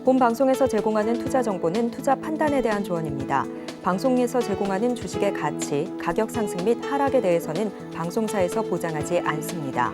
본 방송에서 제공하는 투자 정보는 투자 판단에 대한 조언입니다. 방송에서 제공하는 주식의 가치, 가격 상승 및 하락에 대해서는 방송사에서 보장하지 않습니다.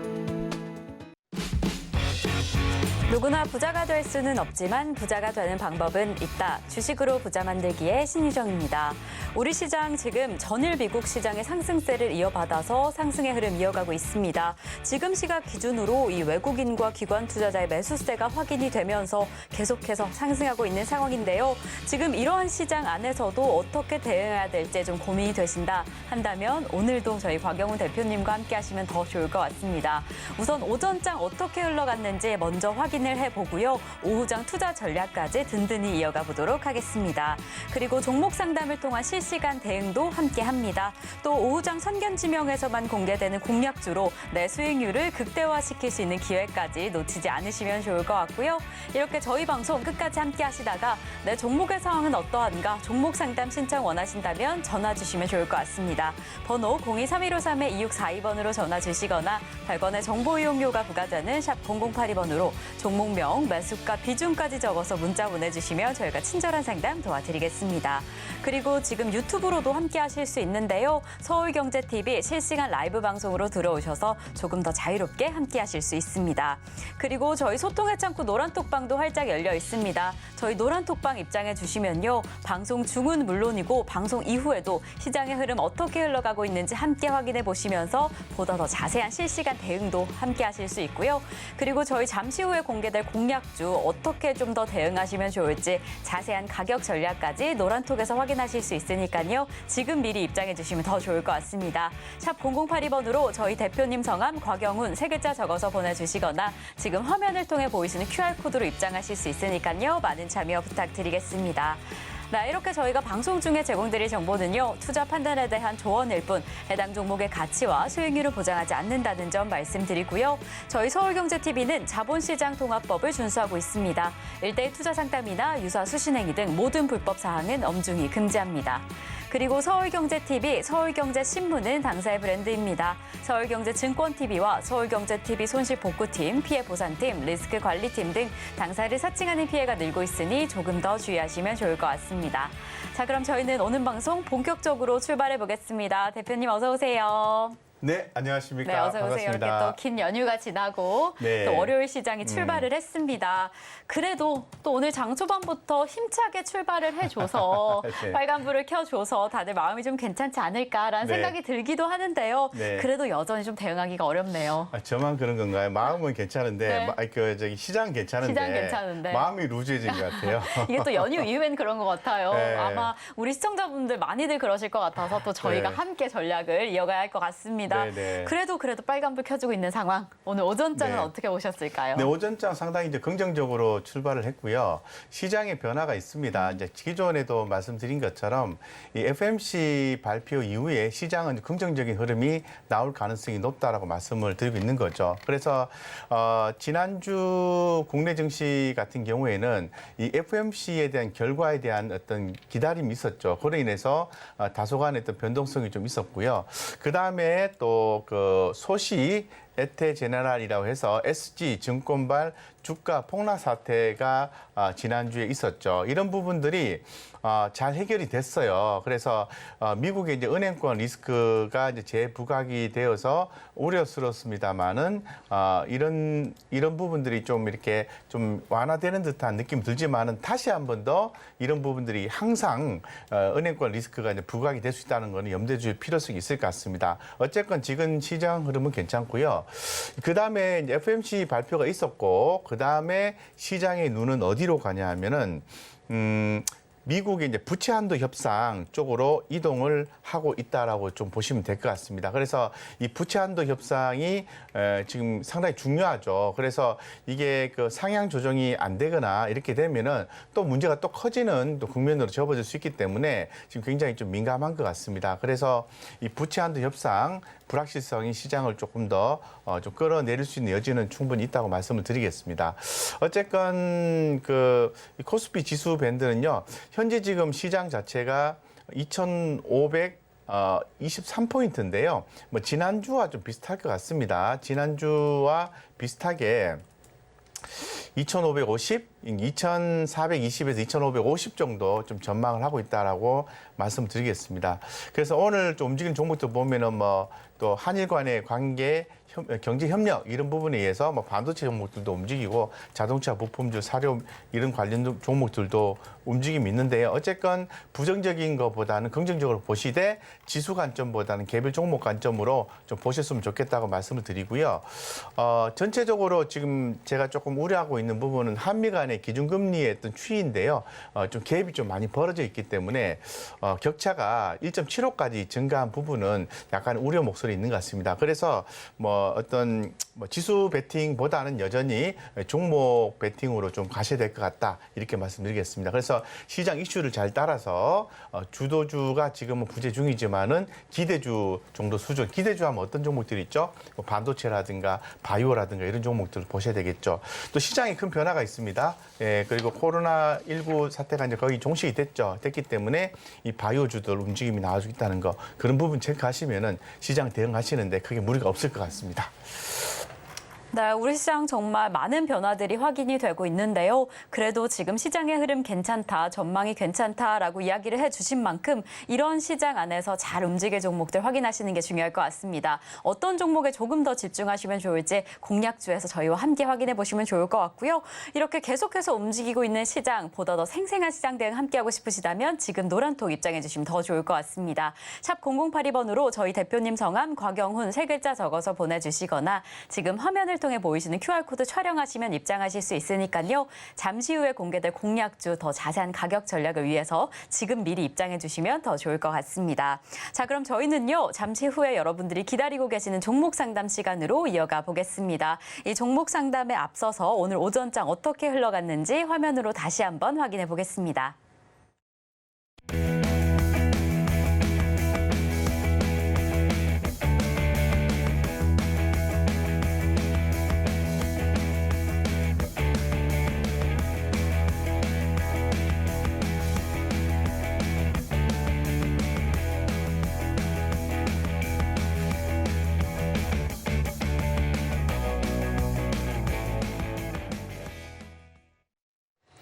누구나 부자가 될 수는 없지만 부자가 되는 방법은 있다. 주식으로 부자 만들기의 신유정입니다. 우리 시장 지금 전일 미국 시장의 상승세를 이어받아서 상승의 흐름 이어가고 있습니다. 지금 시각 기준으로 이 외국인과 기관 투자자의 매수세가 확인이 되면서 계속해서 상승하고 있는 상황인데요. 지금 이러한 시장 안에서도 어떻게 대응해야 될지 좀 고민이 되신다 한다면 오늘도 저희 곽영훈 대표님과 함께 하시면 더 좋을 것 같습니다. 우선 오전장 어떻게 흘러갔는지 먼저 확인을 해보고요. 오후장 투자 전략까지 든든히 이어가 보도록 하겠습니다. 그리고 종목 상담을 통한 실시간 대응도 함께합니다. 또 오후장 선견지명에서만 공개되는 공략주로 내 수익률을 극대화시킬 수 있는 기회까지 놓치지 않으시면 좋을 것 같고요. 이렇게 저희 방송 끝까지 함께 하시다가 내 종목의 상황은 어떠한가 종목 상담 신청 원하신다면 전화 주시면 좋을 것 같습니다. 번호 023153-2642번으로 전화 주시거나 100원의 정보 이용료가 부과되는 샵 0082번으로 종목명, 매수가, 비중까지 적어서 문자 보내주시면 저희가 친절한 상담 도와드리겠습니다. 그리고 지금 유튜브로도 함께 하실 수 있는데요. 서울경제TV 실시간 라이브 방송으로 들어오셔서 조금 더 자유롭게 함께 하실 수 있습니다. 그리고 저희 소통의 창구 노란톡방도 활짝 열려 있습니다. 저희 노란톡방 입장해 주시면요. 방송 중은 물론이고 방송 이후에도 시장의 흐름 어떻게 흘러가고 있는지 함께 확인해 보시면서 보다 더 자세한 실시간 대응도 함께 하실 수 있고요. 그리고 저희 잠시 후에 공개될 공략주 어떻게 좀 더 대응하시면 좋을지 자세한 가격 전략까지 노란톡에서 확인하실 수 있으니까요. 지금 미리 입장해 주시면 더 좋을 것 같습니다. 샵 0082번으로 저희 대표님 성함 곽영훈 3글자 적어서 보내주시거나 지금 화면을 통해 보이시는 QR코드로 입장하실 수 있으니까요. 많은 참여 부탁드리겠습니다. 네, 이렇게 저희가 방송 중에 제공드릴 정보는요. 투자 판단에 대한 조언일 뿐 해당 종목의 가치와 수익률을 보장하지 않는다는 점 말씀드리고요. 저희 서울경제TV는 자본시장 통합법을 준수하고 있습니다. 일대일 투자 상담이나 유사 수신행위 등 모든 불법 사항은 엄중히 금지합니다. 그리고 서울경제TV, 서울경제신문은 당사의 브랜드입니다. 서울경제증권TV와 서울경제TV 손실복구팀, 피해보상팀, 리스크관리팀 등 당사를 사칭하는 피해가 늘고 있으니 조금 더 주의하시면 좋을 것 같습니다. 자, 그럼 저희는 오늘 방송 본격적으로 출발해 보겠습니다. 대표님 어서 오세요. 네, 안녕하십니까. 네, 어서 오세요. 반갑습니다. 이렇게 또 긴 연휴가 지나고 네. 또 월요일 시장이 출발을 했습니다. 그래도 또 오늘 장 초반부터 힘차게 출발을 해줘서 네. 빨간불을 켜줘서 다들 마음이 좀 괜찮지 않을까라는 네. 생각이 들기도 하는데요. 네. 그래도 여전히 좀 대응하기가 어렵네요. 저만 그런 건가요? 마음은 괜찮은데, 네. 시장 괜찮은데, 시장 괜찮은데. 마음이 루즈해진 것 같아요. 이게 또 연휴 이후엔 그런 것 같아요. 네. 아마 우리 시청자분들 많이들 그러실 것 같아서 또 저희가 네. 함께 전략을 이어가야 할 것 같습니다. 네, 네. 그래도 빨간불 켜지고 있는 상황. 오늘 오전장은 네. 어떻게 보셨을까요? 네, 오전장 상당히 이제 긍정적으로 출발을 했고요. 시장의 변화가 있습니다. 이제 기존에도 말씀드린 것처럼 이 FOMC 발표 이후에 시장은 긍정적인 흐름이 나올 가능성이 높다라고 말씀을 드리고 있는 거죠. 그래서 지난주 국내 증시 같은 경우에는 이 FOMC에 대한 결과에 대한 어떤 기다림이 있었죠. 그로 인해서 다소간의 어떤 변동성이 좀 있었고요. 그 다음에 또 소시 에테제네랄이라고 해서 SG 증권발 주가 폭락 사태가 지난주에 있었죠. 이런 부분들이 잘 해결이 됐어요. 그래서 미국의 이제 은행권 리스크가 이제 재부각이 되어서 우려스럽습니다만은 이런 부분들이 좀 이렇게 좀 완화되는 듯한 느낌 들지만은 다시 한 번 더 이런 부분들이 항상 은행권 리스크가 이제 부각이 될 수 있다는 거는 염두에 줄 필요성이 있을 것 같습니다. 어쨌건 지금 시장 흐름은 괜찮고요. 그 다음에 이제 FOMC 발표가 있었고, 그 다음에 시장의 눈은 어디로 가냐 하면은, 미국의 이제 부채 한도 협상 쪽으로 이동을 하고 있다라고 좀 보시면 될 것 같습니다. 그래서 이 부채 한도 협상이 지금 상당히 중요하죠. 그래서 이게 상향 조정이 안 되거나 이렇게 되면은 또 문제가 또 커지는 또 국면으로 접어들 수 있기 때문에 지금 굉장히 좀 민감한 것 같습니다. 그래서 이 부채 한도 협상 불확실성이 시장을 조금 더 좀 끌어내릴 수 있는 여지는 충분히 있다고 말씀을 드리겠습니다. 어쨌건 이 코스피 지수 밴드는요, 현재 지금 시장 자체가 2,523포인트인데요. 뭐 지난주와 좀 비슷할 것 같습니다. 지난주와 비슷하게 2,550, 2,420에서 2,550 정도 좀 전망을 하고 있다라고 말씀드리겠습니다. 그래서 오늘 좀 움직이는 종목들 보면은 뭐 또 한일 간의 관계, 경제 협력 이런 부분에 의해서 뭐 반도체 종목들도 움직이고 자동차, 부품주, 사료 이런 관련 종목들도 움직임이 있는데요. 어쨌건 부정적인 것보다는 긍정적으로 보시되 지수 관점보다는 개별 종목 관점으로 좀 보셨으면 좋겠다고 말씀을 드리고요. 전체적으로 지금 제가 조금 우려하고 있는 부분은 한미 간의 기준금리의 어떤 추이인데요. 좀 갭이 좀 많이 벌어져 있기 때문에 격차가 1.75까지 증가한 부분은 약간 우려 목소리 있는 것 같습니다. 그래서 뭐 어떤 지수 베팅보다는 여전히 종목 베팅으로 좀 가셔야 될 것 같다 이렇게 말씀드리겠습니다. 그래서 시장 이슈를 잘 따라서 주도주가 지금은 부재 중이지만은 기대주 정도 수준, 기대주 하면 어떤 종목들이 있죠? 뭐 반도체라든가 바이오라든가 이런 종목들을 보셔야 되겠죠. 또 시장에 큰 변화가 있습니다. 예, 그리고 코로나19 사태가 이제 거의 종식이 됐기 때문에 이 바이오주들 움직임이 나와주고 있다는 거 그런 부분 체크하시면은 시장 대응하시는데 크게 무리가 없을 것 같습니다. 네, 우리 시장 정말 많은 변화들이 확인이 되고 있는데요. 그래도 지금 시장의 흐름 괜찮다, 전망이 괜찮다라고 이야기를 해주신 만큼 이런 시장 안에서 잘 움직일 종목들 확인하시는 게 중요할 것 같습니다. 어떤 종목에 조금 더 집중하시면 좋을지 공략주에서 저희와 함께 확인해 보시면 좋을 것 같고요. 이렇게 계속해서 움직이고 있는 시장, 보다 더 생생한 시장 대응 함께하고 싶으시다면 지금 노란톡 입장해 주시면 더 좋을 것 같습니다. 샵 0082번으로 저희 대표님 성함 곽영훈 3글자 적어서 보내주시거나 지금 화면을 통해 보이시는 QR코드 촬영하시면 입장하실 수 있으니까요. 잠시 후에 공개될 공략주 더 자세한 가격 전략을 위해서 지금 미리 입장해 주시면 더 좋을 것 같습니다. 자, 그럼 저희는요. 잠시 후에 여러분들이 기다리고 계시는 종목 상담 시간으로 이어가 보겠습니다. 이 종목 상담에 앞서서 오늘 오전장 어떻게 흘러갔는지 화면으로 다시 한번 확인해 보겠습니다.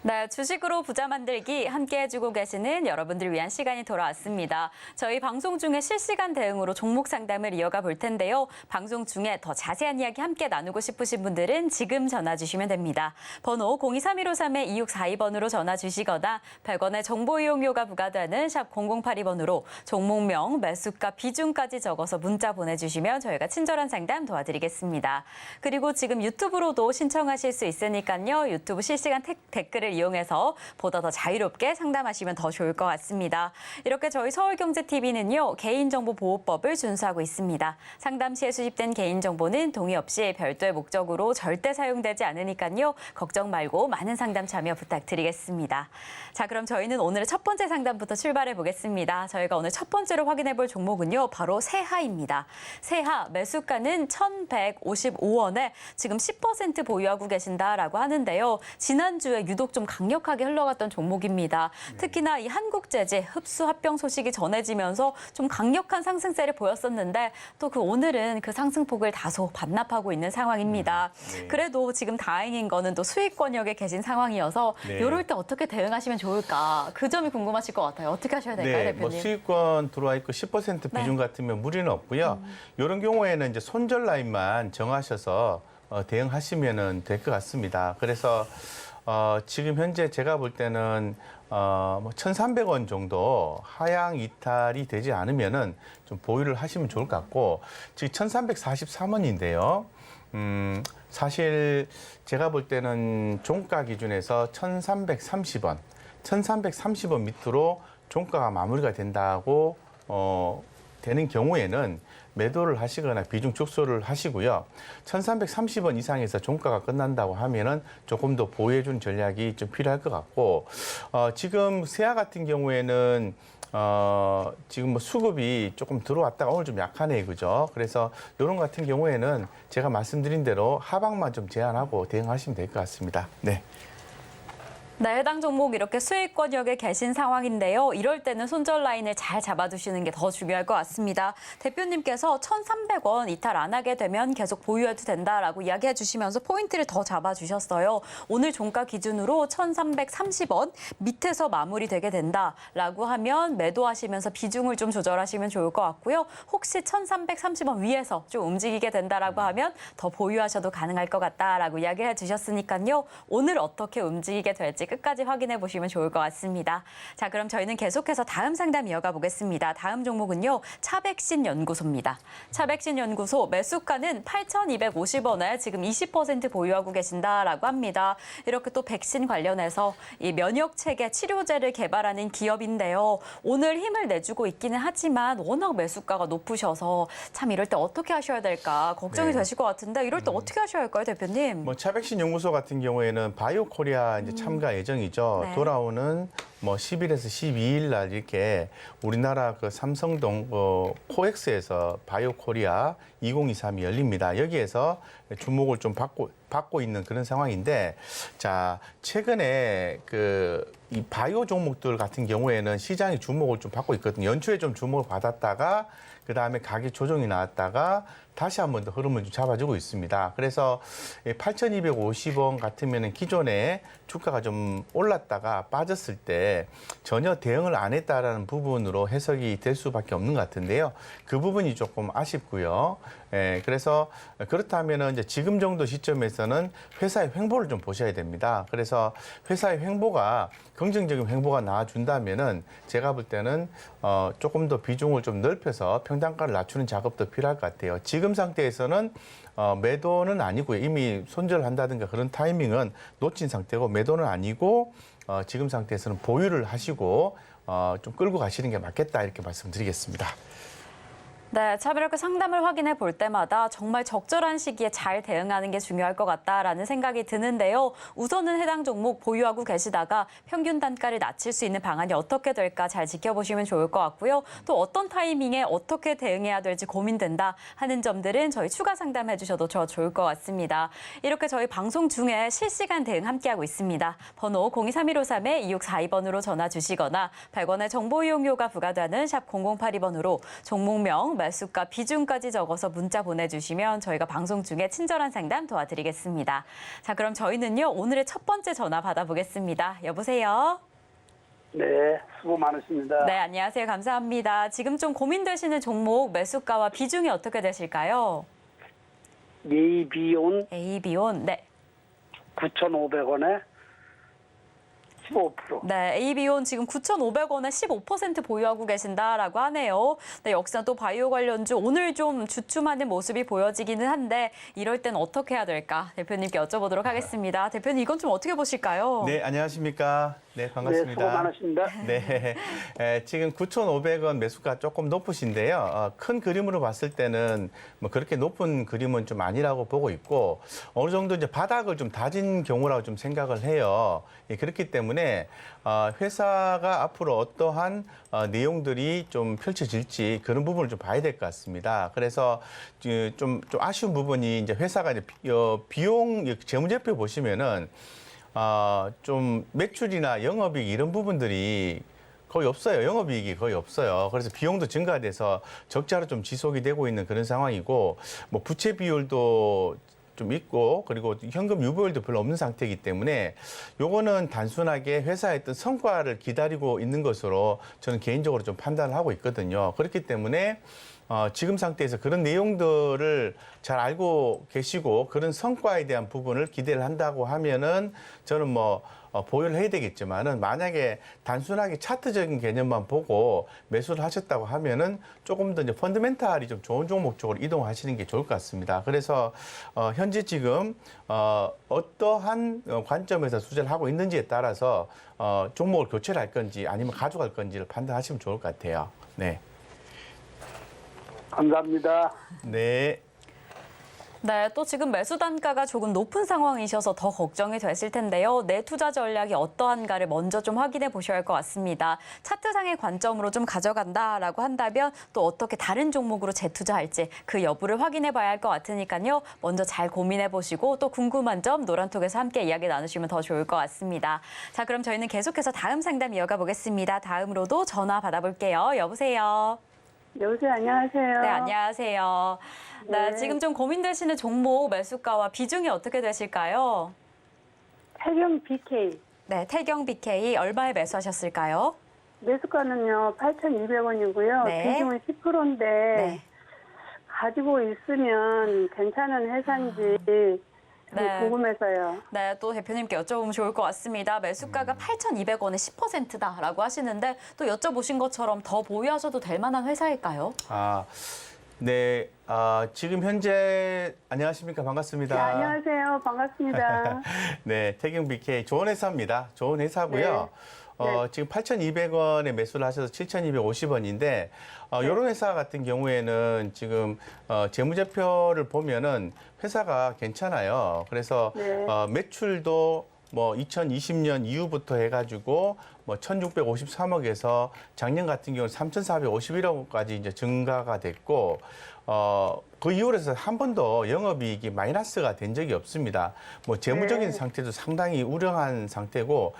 네, 주식으로 부자 만들기 함께 해주고 계시는 여러분들을 위한 시간이 돌아왔습니다. 저희 방송 중에 실시간 대응으로 종목 상담을 이어가 볼 텐데요. 방송 중에 더 자세한 이야기 함께 나누고 싶으신 분들은 지금 전화 주시면 됩니다. 번호 023153-2642번으로 전화 주시거나 100원의 정보 이용료가 부과되는 샵 0082번으로 종목명, 매수가, 비중까지 적어서 문자 보내주시면 저희가 친절한 상담 도와드리겠습니다. 그리고 지금 유튜브로도 신청하실 수 있으니까요. 유튜브 실시간 댓글을 이용해서 보다 더 자유롭게 상담하시면 더 좋을 것 같습니다. 이렇게 저희 서울경제TV는요. 개인정보보호법을 준수하고 있습니다. 상담 시에 수집된 개인정보는 동의 없이 별도의 목적으로 절대 사용되지 않으니까요. 걱정 말고 많은 상담 참여 부탁드리겠습니다. 자, 그럼 저희는 오늘의 첫 번째 상담부터 출발해 보겠습니다. 저희가 오늘 첫 번째로 확인해 볼 종목은요. 바로 세하입니다. 세하 매수가는 1,155원에 지금 10% 보유하고 계신다라고 하는데요. 지난주에 유독 좀 강력하게 흘러갔던 종목입니다. 특히나 이 한국제재 흡수 합병 소식이 전해지면서 좀 강력한 상승세를 보였었는데 또 그 오늘은 그 상승폭을 다소 반납하고 있는 상황입니다. 그래도 지금 다행인 거는 또 수익권역에 계신 상황이어서 이럴 때 어떻게 대응하시면 좋을까? 그 점이 궁금하실 것 같아요. 어떻게 하셔야 될까요, 대표님? 뭐 수익권 들어와 있고 10% 비중 같으면 무리는 없고요. 이런 경우에는 이제 손절 라인만 정하셔서 대응하시면 될 것 같습니다. 그래서 지금 현재 제가 볼 때는 뭐 1,300원 정도 하향 이탈이 되지 않으면은 좀 보유를 하시면 좋을 것 같고 지금 1,343원인데요. 사실 제가 볼 때는 종가 기준에서 1,330원, 1,330원 밑으로 종가가 마무리가 된다고 되는 경우에는 매도를 하시거나 비중 축소를 하시고요. 1,330원 이상에서 종가가 끝난다고 하면은 조금 더 보호해주는 전략이 좀 필요할 것 같고, 지금 세아 같은 경우에는 지금 뭐 수급이 조금 들어왔다가 오늘 좀 약하네, 그죠? 그래서 이런 것 같은 경우에는 제가 말씀드린 대로 하방만 좀 제한하고 대응하시면 될 것 같습니다. 네. 네, 해당 종목 이렇게 수익권역에 계신 상황인데요. 이럴 때는 손절 라인을 잘 잡아두시는 게 더 중요할 것 같습니다. 대표님께서 1,300원 이탈 안 하게 되면 계속 보유해도 된다라고 이야기해 주시면서 포인트를 더 잡아주셨어요. 오늘 종가 기준으로 1,330원 밑에서 마무리되게 된다라고 하면 매도하시면서 비중을 좀 조절하시면 좋을 것 같고요. 혹시 1,330원 위에서 좀 움직이게 된다라고 하면 더 보유하셔도 가능할 것 같다라고 이야기를 해주셨으니까요. 오늘 어떻게 움직이게 될지 끝까지 확인해 보시면 좋을 것 같습니다. 자, 그럼 저희는 계속해서 다음 상담 이어가 보겠습니다. 다음 종목은요. 차백신 연구소입니다. 차백신 연구소 매수가는 8,250원에 지금 20% 보유하고 계신다라고 합니다. 이렇게 또 백신 관련해서 이 면역 체계 치료제를 개발하는 기업인데요. 오늘 힘을 내주고 있기는 하지만 워낙 매수가가 높으셔서 참 이럴 때 어떻게 하셔야 될까 걱정이 네. 되실 것 같은데 이럴 때 어떻게 하셔야 할까요, 대표님? 뭐 차백신 연구소 같은 경우에는 바이오 코리아 이제 참가 예정이죠. 네. 돌아오는 뭐 10일에서 12일 날 이렇게 우리나라 그 삼성동 코엑스에서 바이오 코리아 2023이 열립니다. 여기에서 주목을 좀 받고 있는 그런 상황인데, 자, 최근에 이 바이오 종목들 같은 경우에는 시장이 주목을 좀 받고 있거든요. 연초에 좀 주목을 받았다가 그 다음에 가격 조정이 나왔다가 다시 한 번 더 흐름을 좀 잡아주고 있습니다. 그래서 8,250원 같으면 기존에 주가가 좀 올랐다가 빠졌을 때 전혀 대응을 안 했다라는 부분으로 해석이 될 수밖에 없는 것 같은데요. 그 부분이 조금 아쉽고요. 그래서 그렇다면 이제 지금 정도 시점에서는 회사의 횡보를 좀 보셔야 됩니다. 그래서 회사의 횡보가 긍정적인 횡보가 나와준다면은 제가 볼 때는 조금 더 비중을 좀 넓혀서 평단가를 낮추는 작업도 필요할 것 같아요. 지금 상태에서는 매도는 아니고요. 이미 손절한다든가 그런 타이밍은 놓친 상태고 매도는 아니고 지금 상태에서는 보유를 하시고 좀 끌고 가시는 게 맞겠다 이렇게 말씀드리겠습니다. 네, 참 이렇게 상담을 확인해 볼 때마다 정말 적절한 시기에 잘 대응하는 게 중요할 것 같다라는 생각이 드는데요. 우선은 해당 종목 보유하고 계시다가 평균 단가를 낮출 수 있는 방안이 어떻게 될까 잘 지켜보시면 좋을 것 같고요. 또 어떤 타이밍에 어떻게 대응해야 될지 고민된다 하는 점들은 저희 추가 상담해 주셔도 좋을 것 같습니다. 이렇게 저희 방송 중에 실시간 대응 함께하고 있습니다. 번호 023153-2642번으로 전화 주시거나 100원의 정보 이용료가 부과되는 샵 0082번으로 종목명, 매수가, 비중까지 적어서 문자 보내주시면 저희가 방송 중에 친절한 상담 도와드리겠습니다. 자, 그럼 저희는요, 오늘의 첫 번째 전화 받아보겠습니다. 여보세요? 네, 수고 많으십니다. 네, 안녕하세요. 감사합니다. 지금 좀 고민되시는 종목 매수가와 비중이 어떻게 되실까요? 예이비온 AB온, 네. 9,500원에 15%. 네, AB온 지금 9,500원에 15% 보유하고 계신다라고 하네요. 네, 역시나 또 바이오 관련주 오늘 좀 주춤하는 모습이 보여지기는 한데 이럴 땐 어떻게 해야 될까? 대표님께 여쭤보도록 하겠습니다. 대표님 이건 좀 어떻게 보실까요? 네, 안녕하십니까. 네, 네, 반갑습니다. 수고 많으십니다. 네, 지금 9,500원 매수가 조금 높으신데요. 큰 그림으로 봤을 때는 뭐 그렇게 높은 그림은 좀 아니라고 보고 있고 어느 정도 이제 바닥을 좀 다진 경우라고 좀 생각을 해요. 그렇기 때문에 회사가 앞으로 어떠한 내용들이 좀 펼쳐질지 그런 부분을 좀 봐야 될 것 같습니다. 그래서 좀 아쉬운 부분이 이제 회사가 이제 비용 재무제표 보시면은 좀 매출이나 영업이익 이런 부분들이 거의 없어요. 영업이익이 거의 없어요. 그래서 비용도 증가돼서 적자로 좀 지속이 되고 있는 그런 상황이고, 뭐 부채 비율도 좀 있고, 그리고 현금 유보율도 별로 없는 상태이기 때문에 요거는 단순하게 회사의 어떤 성과를 기다리고 있는 것으로 저는 개인적으로 좀 판단을 하고 있거든요. 그렇기 때문에 지금 상태에서 그런 내용들을 잘 알고 계시고 그런 성과에 대한 부분을 기대를 한다고 하면은 저는 뭐 보유를 해야 되겠지만은 만약에 단순하게 차트적인 개념만 보고 매수를 하셨다고 하면은 조금 더 이제 펀더멘탈이 좀 좋은 종목 쪽으로 이동하시는 게 좋을 것 같습니다. 그래서 현재 지금 어떠한 관점에서 투자를 하고 있는지에 따라서 종목을 교체를 할 건지 아니면 가져갈 건지를 판단하시면 좋을 것 같아요. 네. 감사합니다. 네. 네, 또 지금 매수 단가가 조금 높은 상황이셔서 더 걱정이 되실 텐데요. 내 투자 전략이 어떠한가를 먼저 좀 확인해 보셔야 할 것 같습니다. 차트상의 관점으로 좀 가져간다라고 한다면 또 어떻게 다른 종목으로 재투자할지 그 여부를 확인해 봐야 할 것 같으니까요. 먼저 잘 고민해 보시고 또 궁금한 점 노란톡에서 함께 이야기 나누시면 더 좋을 것 같습니다. 자, 그럼 저희는 계속해서 다음 상담 이어가 보겠습니다. 다음으로도 전화 받아볼게요. 여보세요. 여보세요, 안녕하세요. 네, 안녕하세요. 네, 네. 지금 좀 고민되시는 종목 매수가와 비중이 어떻게 되실까요? 태경 BK. 네, 태경 BK 얼마에 매수하셨을까요? 매수가는요, 8,200원이고요. 네. 비중은 10%인데, 네. 가지고 있으면 괜찮은 회사인지 좀 네. 궁금해서요. 네, 또 대표님께 여쭤보면 좋을 것 같습니다. 매수가가 8,200원에 10%다라고 하시는데 또 여쭤보신 것처럼 더 보유하셔도 될 만한 회사일까요? 네, 지금 현재 안녕하십니까? 반갑습니다. 네, 안녕하세요. 반갑습니다. 네, 태경 BK 좋은 회사입니다. 좋은 회사고요. 지금 8,200원에 매수를 하셔서 7,250원인데 이런 회사 같은 경우에는 지금 재무제표를 보면은 회사가 괜찮아요. 그래서 네. 매출도 뭐 2020년 이후부터 해가지고 뭐 1,653억에서 작년 같은 경우는 3,451억까지 이제 증가가 됐고 그 이후로 해서 한 번도 영업이익이 마이너스가 된 적이 없습니다. 뭐 재무적인 네. 상태도 상당히 우량한 상태고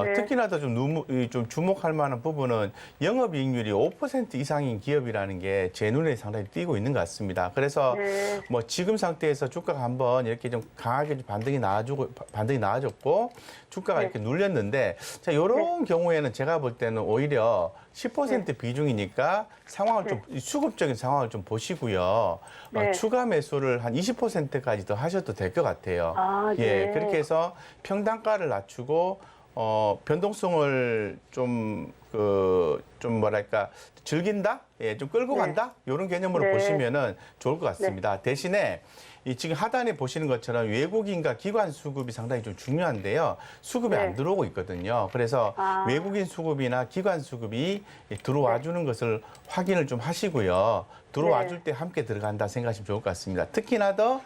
네. 특히나 더 좀 주목할 만한 부분은 영업이익률이 5% 이상인 기업이라는 게 제 눈에 상당히 띄고 있는 것 같습니다. 그래서 네. 뭐 지금 상태에서 주가가 한번 이렇게 좀 강하게 좀 반등이 나와줬고 주가가 네. 이렇게 눌렸는데 자 이런 경우에는 제가 볼 때는 오히려 10% 비중이니까 상황을 좀 수급적인 상황을 좀 보시고요. 네. 추가 매수를 한 20%까지 더 하셔도 될 것 같아요. 아, 예, 네. 그렇게 해서 평단가를 낮추고 변동성을 좀 뭐랄까 즐긴다, 예, 좀 끌고 네. 간다 이런 개념으로 네. 보시면은 좋을 것 같습니다. 대신에 이 지금 하단에 보시는 것처럼 외국인과 기관 수급이 상당히 좀 중요한데요. 수급이 네. 안 들어오고 있거든요. 그래서 아. 외국인 수급이나 기관 수급이 들어와 주는 것을 확인을 좀 하시고요. 들어와 네. 줄 때 함께 들어간다 생각하시면 좋을 것 같습니다. 특히나 더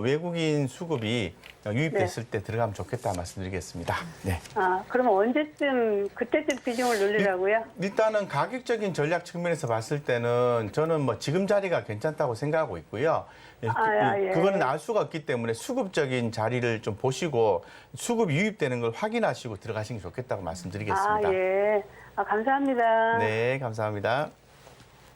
외국인 수급이 유입됐을 때 들어가면 좋겠다 말씀드리겠습니다. 네. 그러면 언제쯤, 그때쯤 비중을 늘리라고요? 일단은 가격적인 전략 측면에서 봤을 때는 저는 뭐 지금 자리가 괜찮다고 생각하고 있고요. 예, 예. 그거는 알 수가 없기 때문에 수급적인 자리를 좀 보시고 수급 유입되는 걸 확인하시고 들어가시는 게 좋겠다고 말씀드리겠습니다. 예. 감사합니다. 네, 감사합니다.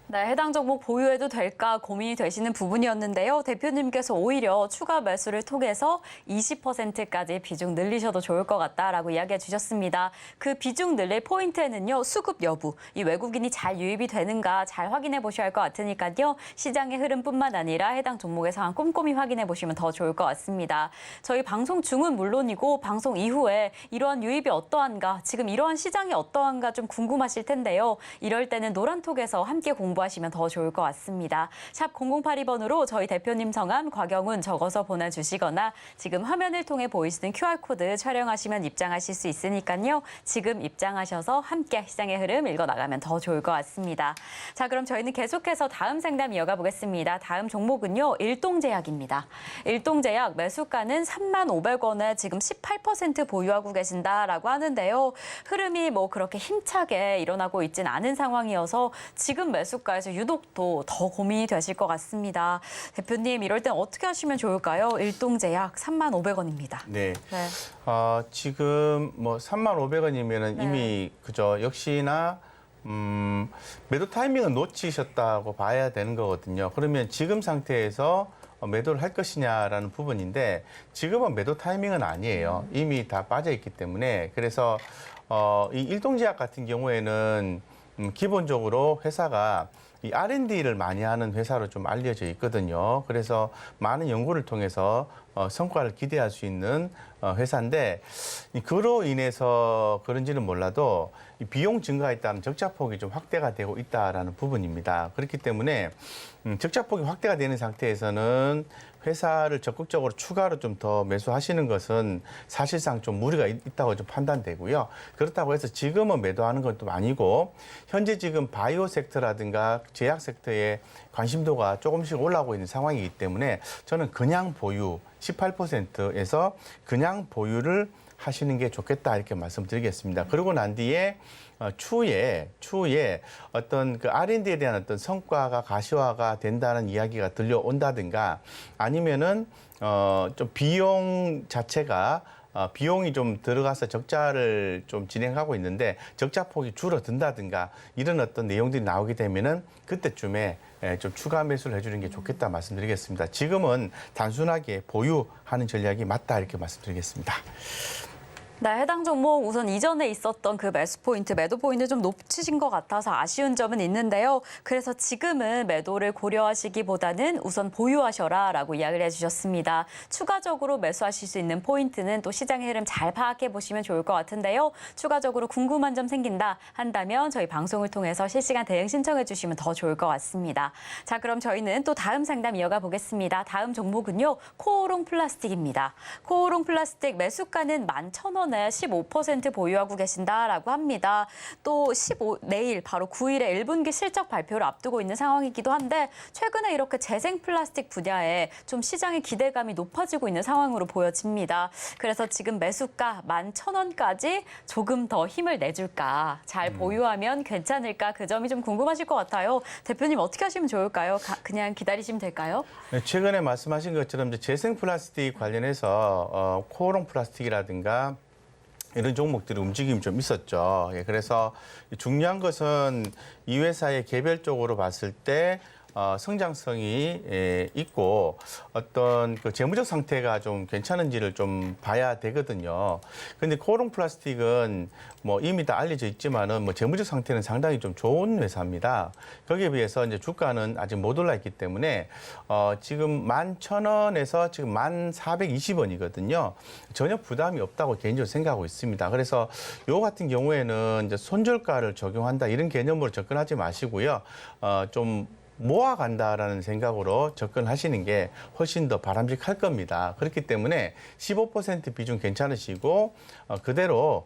네, 해당 종목 보유해도 될까 고민이 되시는 부분이었는데요. 대표님께서 오히려 추가 매수를 통해서 20%까지 비중 늘리셔도 좋을 것 같다라고 이야기해 주셨습니다. 그 비중 늘릴 포인트에는요, 수급 여부, 이 외국인이 잘 유입이 되는가 잘 확인해 보셔야 할 것 같으니까요. 시장의 흐름뿐만 아니라 해당 종목의 상황 꼼꼼히 확인해 보시면 더 좋을 것 같습니다. 저희 방송 중은 물론이고 방송 이후에 이러한 유입이 어떠한가, 지금 이러한 시장이 어떠한가 좀 궁금하실 텐데요. 이럴 때는 노란톡에서 함께 공부하시면 더 좋을 것 같습니다. 샵 0082번으로 저희 대표님 성함, 과경은 적어서 보내주시거나 지금 화면을 통해 보이시는 QR코드 촬영하시면 입장하실 수 있으니까요. 지금 입장하셔서 함께 시장의 흐름 읽어나가면 더 좋을 것 같습니다. 자, 그럼 저희는 계속해서 다음 상담 이어가 보겠습니다. 다음 종목은요, 일동제약입니다. 일동제약 매수가는 35,000원에 지금 18% 보유하고 계신다라고 하는데요. 흐름이 뭐 그렇게 힘차게 일어나고 있진 않은 상황이어서 지금 매수가에서 유독 더 고민이 되실 것 같습니다. 대표님, 이럴 땐 어떻게 하시면 좋을까요? 일동제약 35,000원입니다. 네. 네. 지금 뭐 35,000원이면은 네. 이미 그죠. 역시나 매도 타이밍은 놓치셨다고 봐야 되는 거거든요. 그러면 지금 상태에서 매도를 할 것이냐라는 부분인데 지금은 매도 타이밍은 아니에요. 이미 다 빠져 있기 때문에 그래서 이 일동제약 같은 경우에는 기본적으로 회사가 이 R&D를 많이 하는 회사로 좀 알려져 있거든요. 그래서 많은 연구를 통해서 성과를 기대할 수 있는 회사인데 그로 인해서 그런지는 몰라도 이 비용 증가에 따른 적자폭이 좀 확대가 되고 있다라는 부분입니다. 그렇기 때문에 적자폭이 확대가 되는 상태에서는 회사를 적극적으로 추가로 좀 더 매수하시는 것은 사실상 좀 무리가 있다고 좀 판단되고요. 그렇다고 해서 지금은 매도하는 건 좀 아니고 현재 지금 바이오 섹터라든가 제약 섹터에 관심도가 조금씩 올라오고 있는 상황이기 때문에 저는 그냥 보유 18%에서 그냥 보유를 하시는 게 좋겠다 이렇게 말씀드리겠습니다. 그러고 난 뒤에 추후에 어떤 그 R&D에 대한 어떤 성과가 가시화가 된다는 이야기가 들려온다든가 아니면은 좀 비용 자체가 비용이 좀 들어가서 적자를 좀 진행하고 있는데 적자폭이 줄어든다든가 이런 어떤 내용들이 나오게 되면은 그때쯤에 좀 추가 매수를 해주는 게 좋겠다 말씀드리겠습니다. 지금은 단순하게 보유하는 전략이 맞다 이렇게 말씀드리겠습니다. 네, 해당 종목 우선 이전에 있었던 그 매수 포인트, 매도 포인트 좀 높으신 것 같아서 아쉬운 점은 있는데요. 그래서 지금은 매도를 고려하시기보다는 우선 보유하셔라라고 이야기를 해주셨습니다. 추가적으로 매수하실 수 있는 포인트는 또 시장의 흐름 잘 파악해 보시면 좋을 것 같은데요. 추가적으로 궁금한 점 생긴다 한다면 저희 방송을 통해서 실시간 대응 신청해 주시면 더 좋을 것 같습니다. 자, 그럼 저희는 또 다음 상담 이어가 보겠습니다. 다음 종목은요, 코오롱 플라스틱입니다. 코오롱 플라스틱 매수가는 11,000원 15% 보유하고 계신다라고 합니다. 또 내일 바로 9일에 1분기 실적 발표를 앞두고 있는 상황이기도 한데 최근에 이렇게 재생 플라스틱 분야에 좀 시장의 기대감이 높아지고 있는 상황으로 보여집니다. 그래서 지금 매수가 11,000원까지 조금 더 힘을 내줄까, 잘 보유하면 괜찮을까, 그 점이 좀 궁금하실 것 같아요. 대표님 어떻게 하시면 좋을까요? 그냥 기다리시면 될까요? 네, 최근에 말씀하신 것처럼 이제 재생 플라스틱 관련해서 코오롱 플라스틱이라든가 이런 종목들이 움직임이 좀 있었죠. 예, 그래서 중요한 것은 이 회사의 개별적으로 봤을 때 성장성이 있고 어떤 그 재무적 상태가 좀 괜찮은지를 좀 봐야 되거든요. 근데 코오롱 플라스틱은 뭐 이미 다 알려져 있지만은 뭐 재무적 상태는 상당히 좀 좋은 회사입니다. 거기에 비해서 이제 주가는 아직 못 올라 있기 때문에 지금 11,000원에서 지금 1,420원이거든요. 전혀 부담이 없다고 개인적으로 생각하고 있습니다. 그래서 요 같은 경우에는 이제 손절가를 적용한다 이런 개념으로 접근하지 마시고요. 좀 모아간다라는 생각으로 접근하시는 게 훨씬 더 바람직할 겁니다. 그렇기 때문에 15% 비중 괜찮으시고 그대로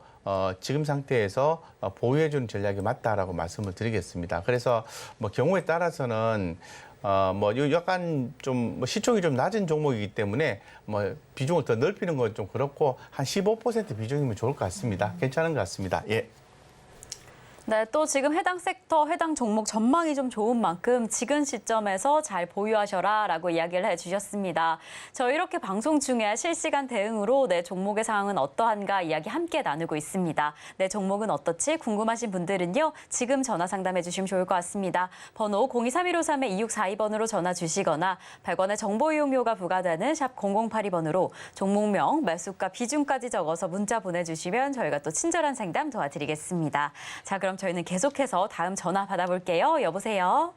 지금 상태에서 보유해주는 전략이 맞다라고 말씀을 드리겠습니다. 그래서 뭐 경우에 따라서는 뭐 약간 좀 시총이 좀 낮은 종목이기 때문에 뭐 비중을 더 넓히는 건 좀 그렇고 한 15% 비중이면 좋을 것 같습니다. 괜찮은 것 같습니다. 예. 네, 또 지금 해당 섹터, 해당 종목 전망이 좀 좋은 만큼 지금 시점에서 잘 보유하셔라라고 이야기를 해주셨습니다. 저희 이렇게 방송 중에 실시간 대응으로 내 종목의 상황은 어떠한가 이야기 함께 나누고 있습니다. 내 종목은 어떻지? 궁금하신 분들은요, 지금 전화 상담해 주시면 좋을 것 같습니다. 번호 023153-2642번으로 전화 주시거나 100원의 정보 이용료가 부과되는 샵 0082번으로 종목명, 매수가, 비중까지 적어서 문자 보내주시면 저희가 또 친절한 상담 도와드리겠습니다. 자, 그럼 저희는 계속해서 다음 전화 받아볼게요. 여보세요?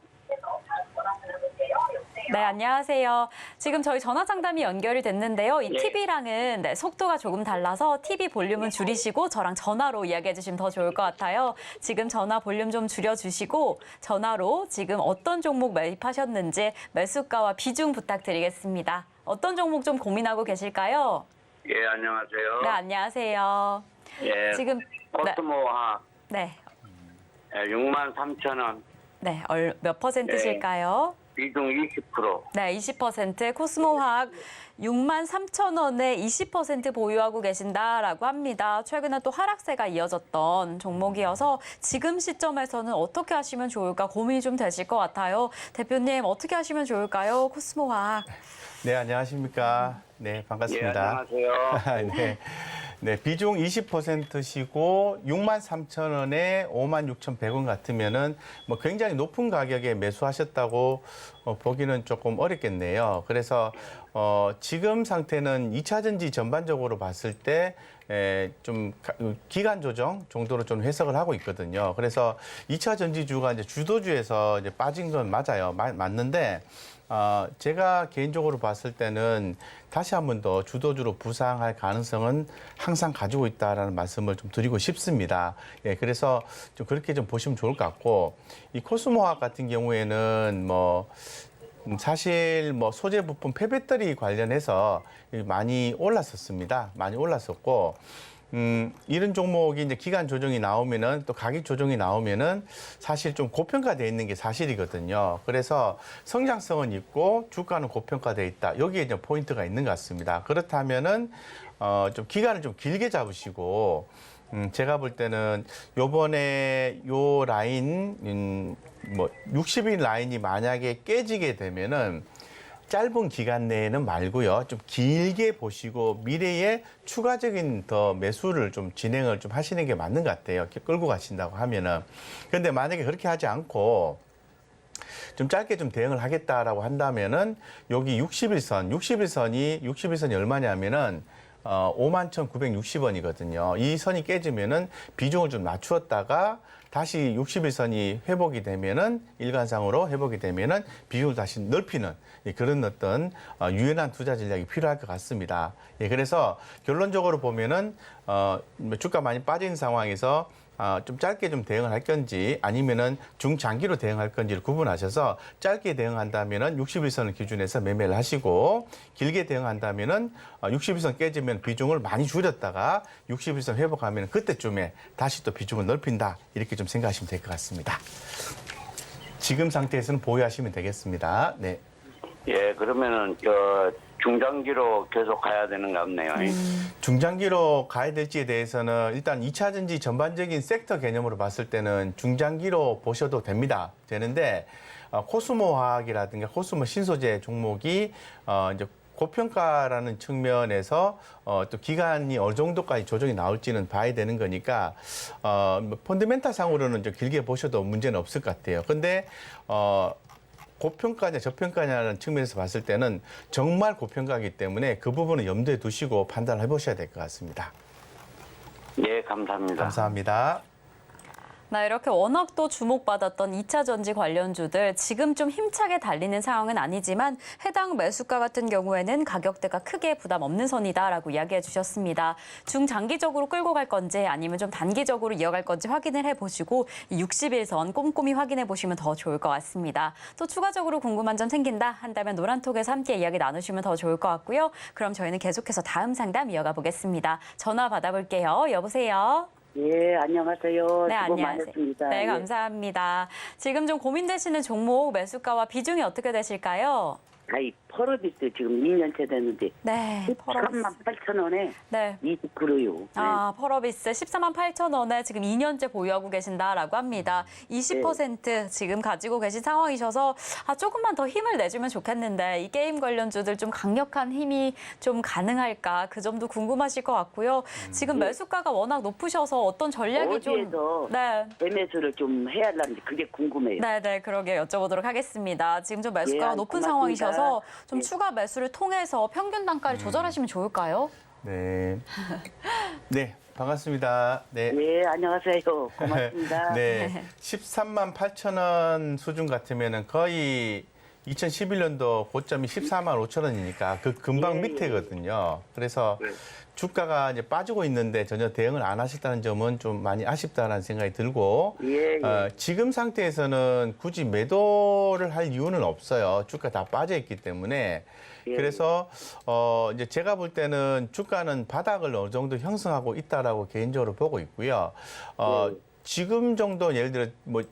네, 안녕하세요. 지금 저희 전화 상담이 연결이 됐는데요. 이 TV랑은 속도가 조금 달라서 TV 볼륨은 줄이시고 저랑 전화로 이야기해 주시면 더 좋을 것 같아요. 지금 전화 볼륨 좀 줄여주시고 전화로 지금 어떤 종목 매입하셨는지 매수가와 비중 부탁드리겠습니다. 어떤 종목 좀 고민하고 계실까요? 예, 안녕하세요. 네, 안녕하세요. 예, 지금 코스모화 네. 63,000원, 네, 몇 퍼센트실까요? 비중 20%. 네, 20% 코스모화학 63,000원에 20% 보유하고 계신다라고 합니다. 최근에 또 하락세가 이어졌던 종목이어서 지금 시점에서는 어떻게 하시면 좋을까 고민이 좀 되실 것 같아요. 대표님 어떻게 하시면 좋을까요? 코스모화학. 네, 안녕하십니까. 네, 반갑습니다. 예, 안녕하세요. 네. 네, 비중 20%시고 63,000원에 56,100원 같으면은 뭐 굉장히 높은 가격에 매수하셨다고 보기는 조금 어렵겠네요. 그래서 지금 상태는 2차 전지 전반적으로 봤을 때 좀 기간 조정 정도로 좀 해석을 하고 있거든요. 그래서 2차 전지주가 이제 주도주에서 이제 빠진 건 맞아요. 맞는데 제가 개인적으로 봤을 때는 다시 한 번 더 주도주로 부상할 가능성은 항상 가지고 있다라는 말씀을 좀 드리고 싶습니다. 예, 그래서 좀 그렇게 좀 보시면 좋을 것 같고, 이 코스모화학 같은 경우에는 사실 소재 부품 폐배터리 관련해서 많이 올랐었습니다. 많이 올랐었고, 이런 종목이 이제 기간 조정이 나오면은 또 가격 조정이 나오면은 사실 좀 고평가되어 있는 게 사실이거든요. 그래서 성장성은 있고 주가는 고평가되어 있다. 여기에 이제 포인트가 있는 것 같습니다. 그렇다면은 좀 기간을 좀 길게 잡으시고, 제가 볼 때는 요번에 요 라인 60일 라인이 만약에 깨지게 되면은 짧은 기간 내에는 말고요. 좀 길게 보시고 미래에 추가적인 더 매수를 좀 진행을 좀 하시는 게 맞는 것 같아요. 이렇게 끌고 가신다고 하면은. 그런데 만약에 그렇게 하지 않고 좀 짧게 좀 대응을 하겠다라고 한다면은 여기 60일선이 얼마냐면은 51,960원이거든요. 이 선이 깨지면은 비중을 좀 낮추었다가 다시 60일선이 회복이 되면은 일관상으로 회복이 되면은 비중을 다시 넓히는 그런 어떤 유연한 투자 전략이 필요할 것 같습니다. 예, 그래서 결론적으로 보면은 주가 많이 빠진 상황에서 좀 짧게 좀 대응을 할 건지 아니면은 중장기로 대응할 건지를 구분하셔서 짧게 대응한다면은 60일선을 기준해서 매매를 하시고 길게 대응한다면은 60일선 깨지면 비중을 많이 줄였다가 60일선 회복하면 그때쯤에 다시 또 비중을 넓힌다 이렇게 좀 생각하시면 될 것 같습니다. 지금 상태에서는 보유하시면 되겠습니다. 네. 예, 그러면은 중장기로 계속 가야 되는 것 같네요. 중장기로 가야 될지에 대해서는 일단 2차 전지 전반적인 섹터 개념으로 봤을 때는 중장기로 보셔도 되는데 코스모 화학이라든가 코스모 신소재 종목이 이제 고평가라는 측면에서 또 기간이 어느 정도까지 조정이 나올지는 봐야 되는 거니까 펀더멘탈 상으로는 좀 길게 보셔도 문제는 없을 것 같아요. 근데 고평가냐 저평가냐는 측면에서 봤을 때는 정말 고평가이기 때문에 그 부분은 염두에 두시고 판단을 해보셔야 될 것 같습니다. 예, 감사합니다. 감사합니다. 나 이렇게 워낙 또 주목받았던 2차 전지 관련주들 지금 좀 힘차게 달리는 상황은 아니지만 해당 매수가 같은 경우에는 가격대가 크게 부담 없는 선이다라고 이야기해 주셨습니다. 중장기적으로 끌고 갈 건지 아니면 좀 단기적으로 이어갈 건지 확인을 해보시고 60일선 꼼꼼히 확인해 보시면 더 좋을 것 같습니다. 또 추가적으로 궁금한 점 생긴다 한다면 노란톡에서 함께 이야기 나누시면 더 좋을 것 같고요. 그럼 저희는 계속해서 다음 상담 이어가 보겠습니다. 전화 받아볼게요. 여보세요. 예, 안녕하세요. 네, 수고 안녕하세요. 많으십니다. 네, 예. 감사합니다. 지금 좀 고민되시는 종목 매수가와 비중이 어떻게 되실까요? 아이, 펄어비스 지금 2년째 됐는데 네, 펄어비스. 13만 8천 원에 네. 20%요. 아, 펄어비스 14만 8천 원에 지금 2년째 보유하고 계신다라고 합니다. 20% 지금 가지고 계신 상황이셔서 조금만 더 힘을 내주면 좋겠는데 이 게임 관련주들 좀 강력한 힘이 좀 가능할까 그 점도 궁금하실 것 같고요. 지금 매수가가 워낙 높으셔서 어떤 전략이 어디에서 네. 매매수를 좀 해야 하는지 그게 궁금해요. 네, 그러게 여쭤보도록 하겠습니다. 지금 좀 매수가가 예, 높은 고맙습니다. 상황이셔서 좀 예. 추가 매수를 통해서 평균 단가를 조절하시면 좋을까요? 네. 네, 반갑습니다. 네. 예, 안녕하세요. 고맙습니다. 네. 13만 8천 원 수준 같으면은 거의 2011년도 고점이 14만 5천 원이니까 그 금방 예, 밑에거든요. 그래서 네. 주가가 이제 빠지고 있는데 전혀 대응을 안 하셨다는 점은 좀 많이 아쉽다라는 생각이 들고 예, 지금 상태에서는 굳이 매도를 할 이유는 없어요. 주가 다 빠져 있기 때문에. 예. 그래서 이제 제가 볼 때는 주가는 바닥을 어느 정도 형성하고 있다라고 개인적으로 보고 있고요. 지금 정도 예를 들어 뭐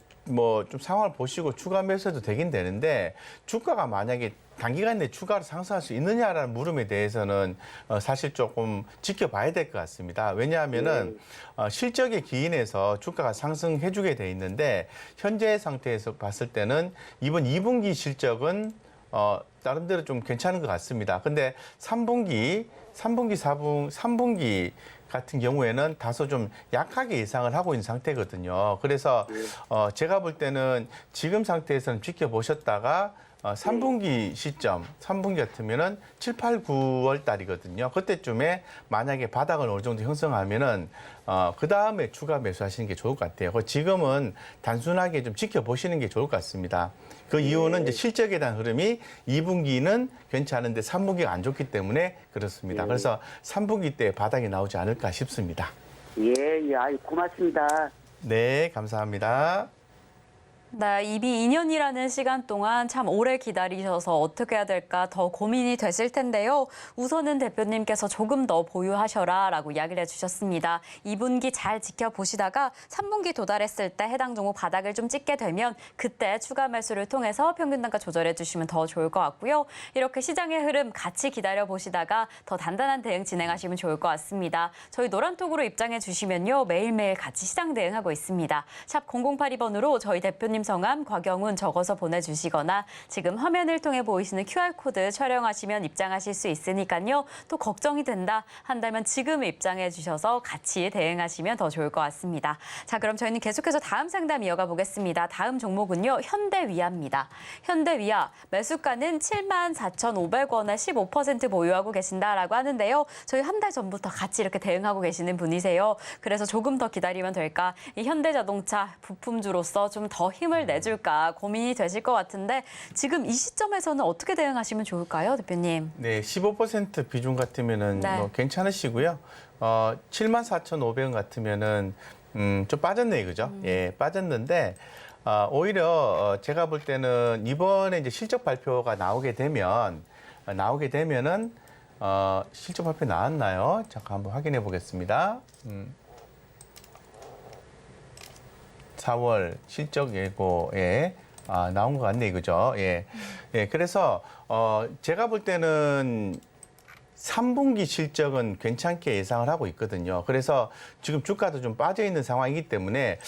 좀 상황을 보시고 추가 매수해도 되긴 되는데 주가가 만약에 단기간 내에 추가로 상승할 수 있느냐라는 물음에 대해서는 사실 조금 지켜봐야 될 것 같습니다. 왜냐하면은 실적에 기인해서 주가가 상승해주게 돼 있는데 현재 상태에서 봤을 때는 이번 2분기 실적은 나름대로 좀 괜찮은 것 같습니다. 근데 3분기 같은 경우에는 다소 좀 약하게 예상을 하고 있는 상태거든요. 그래서 제가 볼 때는 지금 상태에서는 지켜보셨다가 3분기 시점, 3분기 같으면은 7, 8, 9월 달이거든요. 그때쯤에 만약에 바닥을 어느 정도 형성하면은 그 다음에 추가 매수하시는 게 좋을 것 같아요. 지금은 단순하게 좀 지켜보시는 게 좋을 것 같습니다. 그 이유는 이제 실적에 대한 흐름이 2분기는 괜찮은데 3분기가 안 좋기 때문에 그렇습니다. 그래서 3분기 때 바닥이 나오지 않을까 싶습니다. 예, 아유, 고맙습니다. 네, 감사합니다. 네, 이미 2년이라는 시간 동안 참 오래 기다리셔서 어떻게 해야 될까 더 고민이 되실 텐데요. 우선은 대표님께서 조금 더 보유하셔라라고 이야기를 해주셨습니다. 2분기 잘 지켜보시다가 3분기 도달했을 때 해당 종목 바닥을 좀 찍게 되면 그때 추가 매수를 통해서 평균 단가 조절해 주시면 더 좋을 것 같고요. 이렇게 시장의 흐름 같이 기다려 보시다가 더 단단한 대응 진행하시면 좋을 것 같습니다. 저희 노란톡으로 입장해 주시면요. 매일매일 같이 시장 대응하고 있습니다. 샵 0082번으로 저희 대표님 성함, 곽영훈 적어서 보내주시거나 지금 화면을 통해 보이시는 QR코드 촬영하시면 입장하실 수 있으니까요. 또 걱정이 된다 한다면 지금 입장해 주셔서 같이 대응하시면 더 좋을 것 같습니다. 자, 그럼 저희는 계속해서 다음 상담 이어가 보겠습니다. 다음 종목은요. 현대위아입니다. 현대위아 매수가는 74,500원에 15% 보유하고 계신다라고 하는데요. 저희 한 달 전부터 같이 이렇게 대응하고 계시는 분이세요. 그래서 조금 더 기다리면 될까? 이 현대자동차 부품주로서 좀 더 힘을 내줄까 고민이 되실 것 같은데 지금 이 시점에서는 어떻게 대응하시면 좋을까요, 대표님? 네, 15% 비중 같으면은 네. 뭐 괜찮으시고요. 74,500원 같으면은 좀 빠졌네 이거죠. 예, 빠졌는데 오히려 제가 볼 때는 이번에 이제 실적 발표가 나오게 되면은 실적 발표 나왔나요? 잠깐 한번 확인해 보겠습니다. 4월 실적 예고에 나온 것 같네 이거죠. 예. 예, 그래서 제가 볼 때는 3분기 실적은 괜찮게 예상을 하고 있거든요. 그래서 지금 주가도 좀 빠져 있는 상황이기 때문에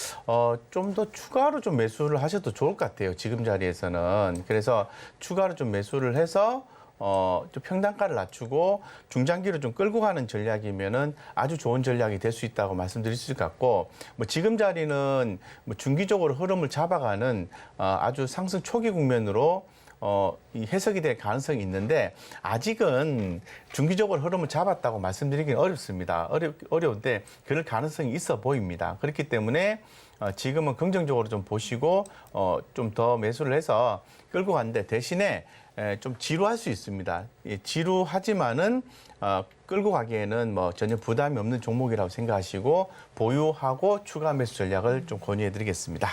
좀 더 추가로 좀 매수를 하셔도 좋을 것 같아요. 지금 자리에서는. 그래서 추가로 좀 매수를 해서 좀 평단가를 낮추고 중장기로 좀 끌고 가는 전략이면은 아주 좋은 전략이 될 수 있다고 말씀드릴 수 있을 것 같고, 뭐 지금 자리는 뭐 중기적으로 흐름을 잡아가는 아주 상승 초기 국면으로 이 해석이 될 가능성이 있는데 아직은 중기적으로 흐름을 잡았다고 말씀드리기는 어렵습니다. 어려운데 그럴 가능성이 있어 보입니다. 그렇기 때문에 지금은 긍정적으로 좀 보시고 좀 더 매수를 해서 끌고 갔는데 대신에 좀 지루할 수 있습니다. 예, 지루하지만은 끌고 가기에는 뭐 전혀 부담이 없는 종목이라고 생각하시고 보유하고 추가 매수 전략을 좀 권유해드리겠습니다.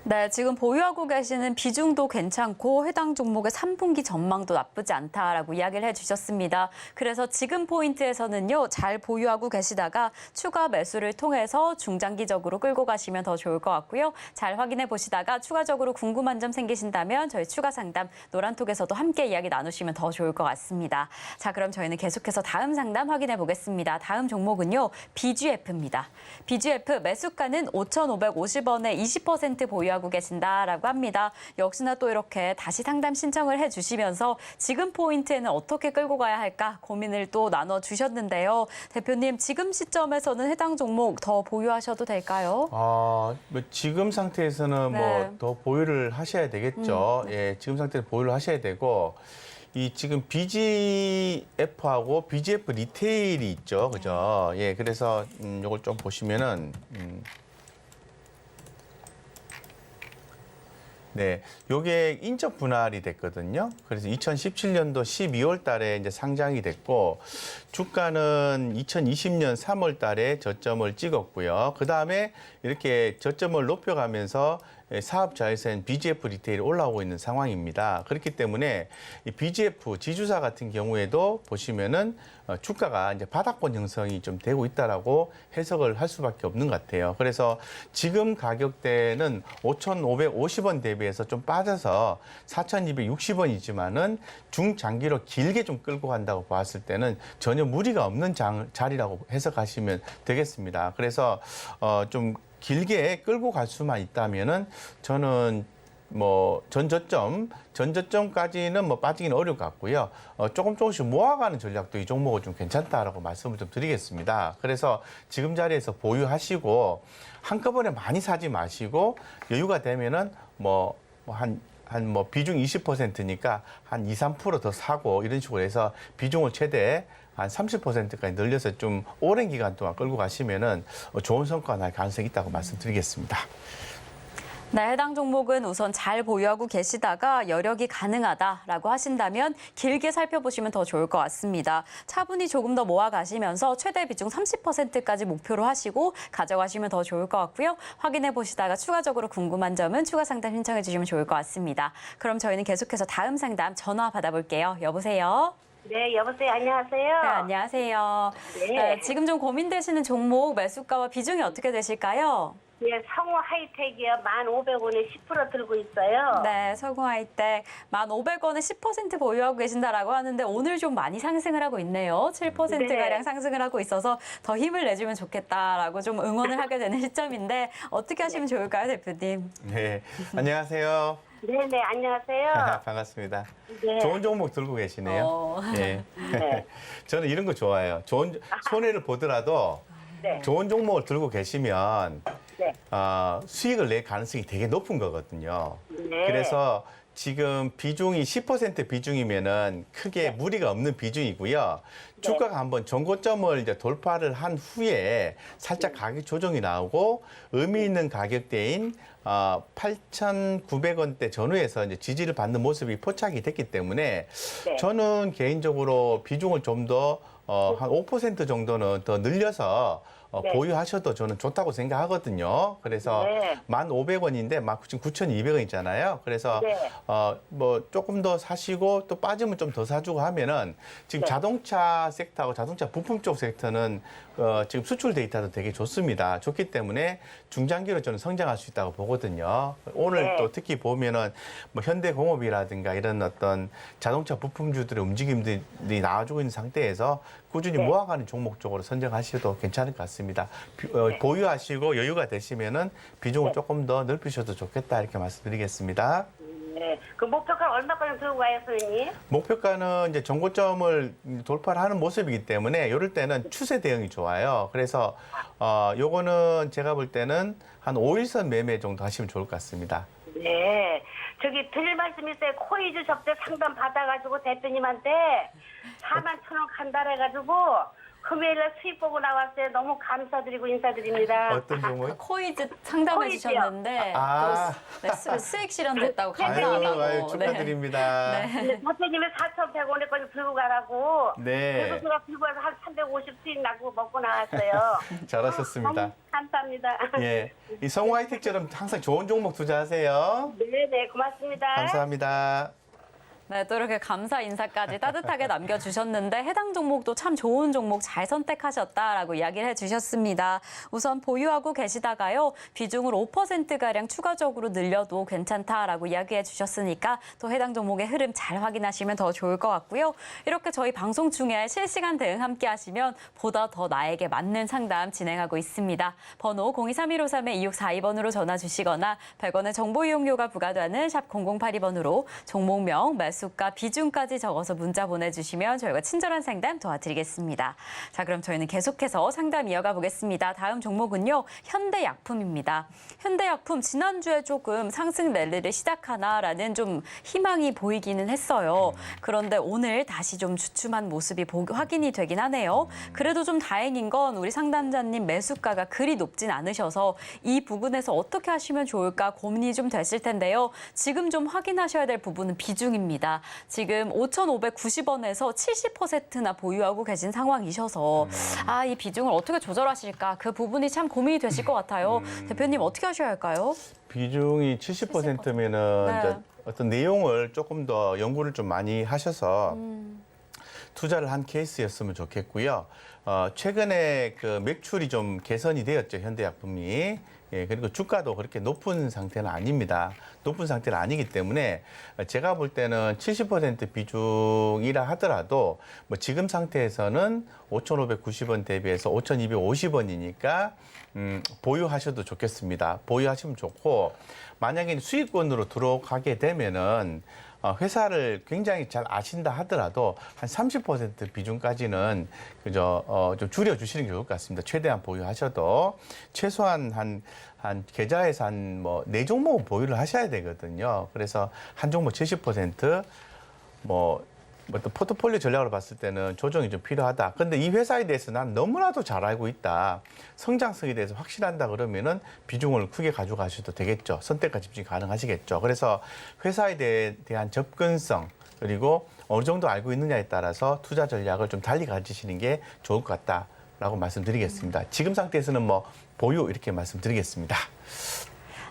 네, 지금 보유하고 계시는 비중도 괜찮고 해당 종목의 3분기 전망도 나쁘지 않다라고 이야기를 해주셨습니다. 그래서 지금 포인트에서는요, 잘 보유하고 계시다가 추가 매수를 통해서 중장기적으로 끌고 가시면 더 좋을 것 같고요. 잘 확인해 보시다가 추가적으로 궁금한 점 생기신다면 저희 추가 상담 노란톡에서도 함께 이야기 나누시면 더 좋을 것 같습니다. 자, 그럼 저희는 계속해서 다음 상담 확인해 보겠습니다. 다음 종목은요, BGF입니다. BGF 매수가는 5,550원에 20% 보유하고 계신다라고 합니다. 역시나 또 이렇게 다시 상담 신청을 해주시면서 지금 포인트에는 어떻게 끌고 가야 할까 고민을 또 나눠주셨는데요. 대표님, 지금 시점에서는 해당 종목 더 보유하셔도 될까요? 뭐 지금 상태에서는 네. 뭐 더 보유를 하셔야 되겠죠. 예, 지금 상태에서 보유를 하셔야 되고 이 지금 BGF하고 BGF 리테일이 있죠, 그죠? 예, 그래서 이걸 좀 보시면은. 네, 요게 인적 분할이 됐거든요. 그래서 2017년도 12월 달에 이제 상장이 됐고, 주가는 2020년 3월 달에 저점을 찍었고요. 그 다음에 이렇게 저점을 높여가면서 사업 자회사인 BGF 리테일이 올라오고 있는 상황입니다. 그렇기 때문에 이 BGF 지주사 같은 경우에도 보시면은 주가가 이제 바닥권 형성이 좀 되고 있다라고 해석을 할 수밖에 없는 것 같아요. 그래서 지금 가격대는 5,550원 대비해서 좀 빠져서 4,260원이지만은 중장기로 길게 좀 끌고 간다고 봤을 때는 전혀 무리가 없는 자리라고 해석하시면 되겠습니다. 그래서 좀 길게 끌고 갈 수만 있다면은 저는 뭐 전저점까지는 뭐 빠지기는 어려울 것 같고요. 조금씩 모아가는 전략도 이 종목은 좀 괜찮다라고 말씀을 좀 드리겠습니다. 그래서 지금 자리에서 보유하시고 한꺼번에 많이 사지 마시고 여유가 되면은 뭐 한 한 뭐 비중 20%니까 한 2, 3%더 사고 이런 식으로 해서 비중을 최대 한 30%까지 늘려서 좀 오랜 기간 동안 끌고 가시면은 좋은 성과가 날 가능성이 있다고 말씀드리겠습니다. 네, 해당 종목은 우선 잘 보유하고 계시다가 여력이 가능하다라고 하신다면 길게 살펴보시면 더 좋을 것 같습니다. 차분히 조금 더 모아가시면서 최대 비중 30%까지 목표로 하시고 가져가시면 더 좋을 것 같고요. 확인해 보시다가 추가적으로 궁금한 점은 추가 상담 신청해 주시면 좋을 것 같습니다. 그럼 저희는 계속해서 다음 상담 전화 받아볼게요. 여보세요? 네, 여보세요. 안녕하세요. 네, 안녕하세요. 네. 네, 지금 좀 고민되시는 종목 매수가와 비중이 어떻게 되실까요? 예, 성우 하이텍이요. 1,500원에 10% 들고 있어요. 네, 서구하이텍 1,500원에 10% 보유하고 계신다라고 하는데 오늘 좀 많이 상승을 하고 있네요. 7%가량 상승을 하고 있어서 더 힘을 내주면 좋겠다라고 좀 응원을 하게 되는 시점인데 어떻게 하시면 좋을까요, 대표님? 네, 안녕하세요. 네, 안녕하세요. 반갑습니다. 네. 좋은 종목 들고 계시네요. 예. 네. 저는 이런 거 좋아해요. 좋은 손해를 보더라도 네. 좋은 종목을 들고 계시면 네. 수익을 낼 가능성이 되게 높은 거거든요. 네. 그래서 지금 비중이 10% 비중이면은 크게 무리가 없는 비중이고요. 주가가 한번 전고점을 이제 돌파를 한 후에 살짝 가격 조정이 나오고 의미 있는 가격대인 8,900원대 전후에서 이제 지지를 받는 모습이 포착이 됐기 때문에 네. 저는 개인적으로 비중을 좀 더 한 5% 정도는 더 늘려서 네. 보유하셔도 저는 좋다고 생각하거든요. 그래서 네. 1,500원인데 막 지금 9,200원이잖아요. 그래서 네. 뭐 조금 더 사시고 또 빠지면 좀 더 사주고 하면은 지금 네. 자동차 섹터하고 자동차 부품 쪽 섹터는 지금 수출 데이터도 되게 좋습니다. 좋기 때문에 중장기로 저는 성장할 수 있다고 보거든요. 오늘 네. 또 특히 보면은 뭐 현대공업이라든가 이런 어떤 자동차 부품주들의 움직임들이 나와주고 있는 상태에서 꾸준히 네. 모아가는 종목 쪽으로 선정하셔도 괜찮을 것 같습니다. 네. 보유하시고 여유가 되시면은 비중을 조금 더 넓히셔도 좋겠다 이렇게 말씀드리겠습니다. 네. 그 목표가 얼마까지 들고 가요, 선생님? 목표가는 이제 정고점을 돌파를 하는 모습이기 때문에 이럴 때는 추세 대응이 좋아요. 그래서 요거는 제가 볼 때는 한 5일선 매매 정도 하시면 좋을 것 같습니다. 네. 저기 드릴 말씀 있어요. 코이즈 접대 상담 받아가지고 대표님한테 41,000원 간달해가지고 금요일날 수입 보고 나왔어요. 너무 감사드리고 인사드립니다. 어떤 종목? 코이즈 상담해 코이즈요. 주셨는데 아. 또 수익 실현됐다고 아유, 감사하다고. 아유, 축하드립니다. 네. 네, 대표님이 4,100원에까지 들고 가라고. 네. 그래서 제가 들고 가서 한 350 수익 나고 먹고 나왔어요. 잘하셨습니다. 너무 감사합니다. 예, 이 성우 하이텍처럼 항상 좋은 종목 투자하세요. 네, 고맙습니다. 감사합니다. 네, 또 이렇게 감사 인사까지 따뜻하게 남겨주셨는데 해당 종목도 참 좋은 종목 잘 선택하셨다라고 이야기를 해주셨습니다. 우선 보유하고 계시다가요. 비중을 5%가량 추가적으로 늘려도 괜찮다라고 이야기해 주셨으니까 또 해당 종목의 흐름 잘 확인하시면 더 좋을 것 같고요. 이렇게 저희 방송 중에 실시간 대응 함께 하시면 보다 더 나에게 맞는 상담 진행하고 있습니다. 번호 023153-2642번으로 전화 주시거나 100원의 정보 이용료가 부과되는 샵 0082번으로 종목명, 매수가, 비중까지 적어서 문자 보내주시면 저희가 친절한 상담 도와드리겠습니다. 자, 그럼 저희는 계속해서 상담 이어가 보겠습니다. 다음 종목은요, 현대약품입니다. 현대약품 지난주에 조금 상승 랠리를 시작하나라는 좀 희망이 보이기는 했어요. 그런데 오늘 다시 좀 주춤한 모습이 확인이 되긴 하네요. 그래도 좀 다행인 건 우리 상담자님 매수가가 그리 높진 않으셔서 이 부분에서 어떻게 하시면 좋을까 고민이 좀 됐을 텐데요. 지금 좀 확인하셔야 될 부분은 비중입니다. 지금 5,590원에서 70%나 보유하고 계신 상황이셔서 이 비중을 어떻게 조절하실까 그 부분이 참 고민이 되실 것 같아요. 대표님 어떻게 하셔야 할까요? 비중이 70%면은 네. 어떤 내용을 조금 더 연구를 좀 많이 하셔서 투자를 한 케이스였으면 좋겠고요. 최근에 그 매출이 좀 개선이 되었죠, 현대약품이. 예, 그리고 주가도 그렇게 높은 상태는 아닙니다. 높은 상태는 아니기 때문에 제가 볼 때는 70% 비중이라 하더라도 뭐 지금 상태에서는 5,590원 대비해서 5,250원이니까 보유하셔도 좋겠습니다. 보유하시면 좋고 만약에 수익권으로 들어가게 되면은 회사를 굉장히 잘 아신다 하더라도 한 30% 비중까지는 그저 좀 줄여주시는 게 좋을 것 같습니다. 최대한 보유하셔도 최소한 한 계좌에서 한 뭐 4종목은 보유를 하셔야 되거든요. 그래서 한 종목 70% 어떤 포트폴리오 전략으로 봤을 때는 조정이 좀 필요하다. 근데 이 회사에 대해서 난 너무나도 잘 알고 있다. 성장성에 대해서 확실한다 그러면은 비중을 크게 가져가셔도 되겠죠. 선택과 집중이 가능하시겠죠. 그래서 회사에 대한 접근성 그리고 어느 정도 알고 있느냐에 따라서 투자 전략을 좀 달리 가지시는 게 좋을 것 같다라고 말씀드리겠습니다. 지금 상태에서는 뭐 보유 이렇게 말씀드리겠습니다.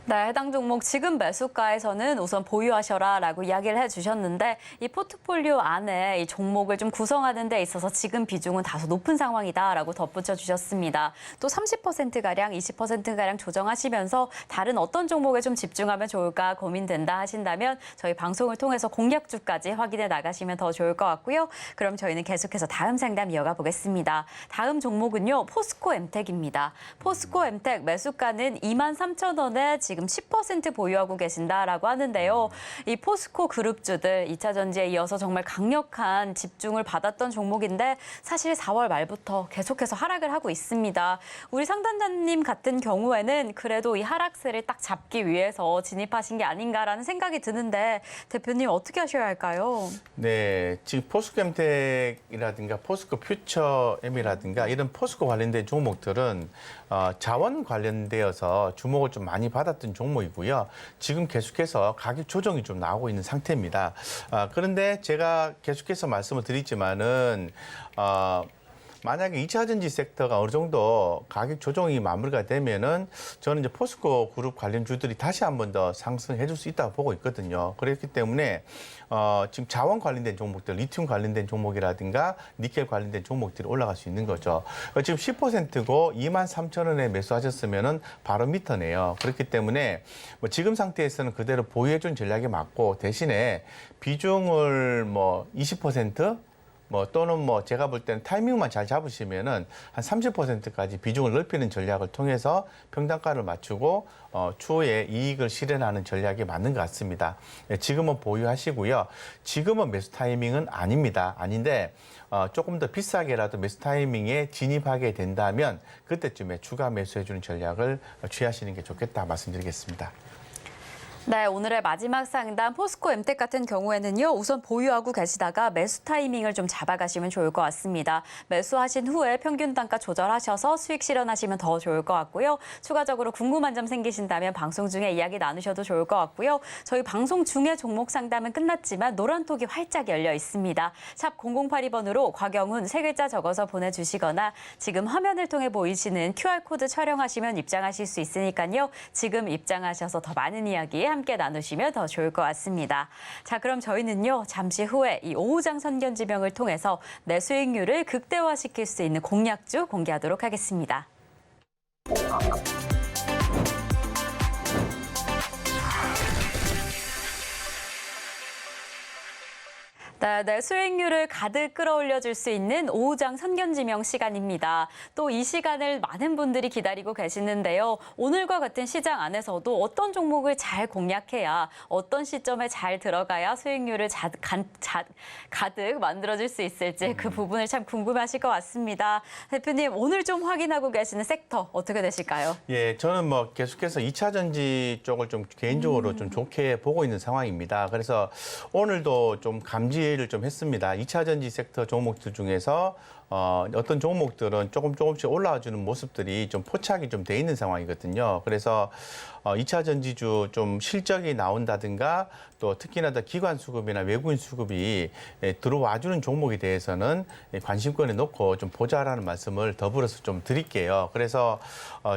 네, 해당 종목 지금 매수가에서는 우선 보유하셔라라고 이야기를 해주셨는데 이 포트폴리오 안에 이 종목을 좀 구성하는 데 있어서 지금 비중은 다소 높은 상황이다라고 덧붙여 주셨습니다. 또 30%가량, 20%가량 조정하시면서 다른 어떤 종목에 좀 집중하면 좋을까 고민된다 하신다면 저희 방송을 통해서 공략주까지 확인해 나가시면 더 좋을 것 같고요. 그럼 저희는 계속해서 다음 상담 이어가 보겠습니다. 다음 종목은요, 포스코 엠텍입니다. 포스코 엠텍 매수가는 23,000원에 지금 10% 보유하고 계신다라고 하는데요. 이 포스코 그룹주들 2차 전지에 이어서 정말 강력한 집중을 받았던 종목인데 사실 4월 말부터 계속해서 하락을 하고 있습니다. 우리 상담자님 같은 경우에는 그래도 이 하락세를 딱 잡기 위해서 진입하신 게 아닌가라는 생각이 드는데 대표님 어떻게 하셔야 할까요? 네, 지금 포스코 엠텍이라든가 포스코 퓨처엠이라든가 이런 포스코 관련된 종목들은 자원 관련되어서 주목을 좀 많이 받았던 종목이고요. 지금 계속해서 가격 조정이 좀 나오고 있는 상태입니다. 그런데 제가 계속해서 말씀을 드리지만은 만약에 2차 전지 섹터가 어느 정도 가격 조정이 마무리가 되면은 저는 이제 포스코 그룹 관련주들이 다시 한 번 더 상승해 줄 수 있다고 보고 있거든요. 그렇기 때문에 지금 자원 관련된 종목들, 리튬 관련된 종목이라든가 니켈 관련된 종목들이 올라갈 수 있는 거죠. 지금 10%고 23,000원에 매수하셨으면은 바로 미터네요. 그렇기 때문에 뭐 지금 상태에서는 그대로 보유해 준 전략에 맞고 대신에 비중을 뭐 20% 또는 제가 볼 때는 타이밍만 잘 잡으시면은 한 30%까지 비중을 넓히는 전략을 통해서 평단가를 맞추고 추후에 이익을 실현하는 전략이 맞는 것 같습니다. 지금은 보유하시고요. 지금은 매수 타이밍은 아닙니다. 아닌데 조금 더 비싸게라도 매수 타이밍에 진입하게 된다면 그때쯤에 추가 매수해주는 전략을 취하시는 게 좋겠다 말씀드리겠습니다. 네, 오늘의 마지막 상담 포스코 엠텍 같은 경우에는요. 우선 보유하고 계시다가 매수 타이밍을 좀 잡아가시면 좋을 것 같습니다. 매수하신 후에 평균 단가 조절하셔서 수익 실현하시면 더 좋을 것 같고요. 추가적으로 궁금한 점 생기신다면 방송 중에 이야기 나누셔도 좋을 것 같고요. 저희 방송 중에 종목 상담은 끝났지만 노란톡이 활짝 열려 있습니다. 샵 0082번으로 곽영훈 3글자 적어서 보내주시거나 지금 화면을 통해 보이시는 QR코드 촬영하시면 입장하실 수 있으니까요. 지금 입장하셔서 더 많은 이야기 함께 나누시면 더 좋을 것 같습니다. 자, 그럼 저희는요. 잠시 후에 이 오후장 선견지명을 통해서 내 수익률을 극대화시킬 수 있는 공략주 공개하도록 하겠습니다. 네, 내 수익률을 가득 끌어올려줄 수 있는 오후장 선견지명 시간입니다. 또 이 시간을 많은 분들이 기다리고 계시는데요. 오늘과 같은 시장 안에서도 어떤 종목을 잘 공략해야 어떤 시점에 잘 들어가야 수익률을 가득 만들어줄 수 있을지 그 부분을 참 궁금하실 것 같습니다. 대표님, 오늘 좀 확인하고 계시는 섹터 어떻게 되실까요? 예, 저는 계속해서 2차 전지 쪽을 좀 개인적으로 좀 좋게 보고 있는 상황입니다. 그래서 오늘도 좀 감지를 좀 했습니다. 2차 전지 섹터 종목들 중에서 어떤 종목들은 조금씩 올라와주는 모습들이 좀 포착이 좀 돼 있는 상황이거든요. 그래서 2차 전지주 좀 실적이 나온다든가 또 특히나 더 기관 수급이나 외국인 수급이 들어와주는 종목에 대해서는 관심권에 놓고 좀 보자라는 말씀을 더불어서 좀 드릴게요. 그래서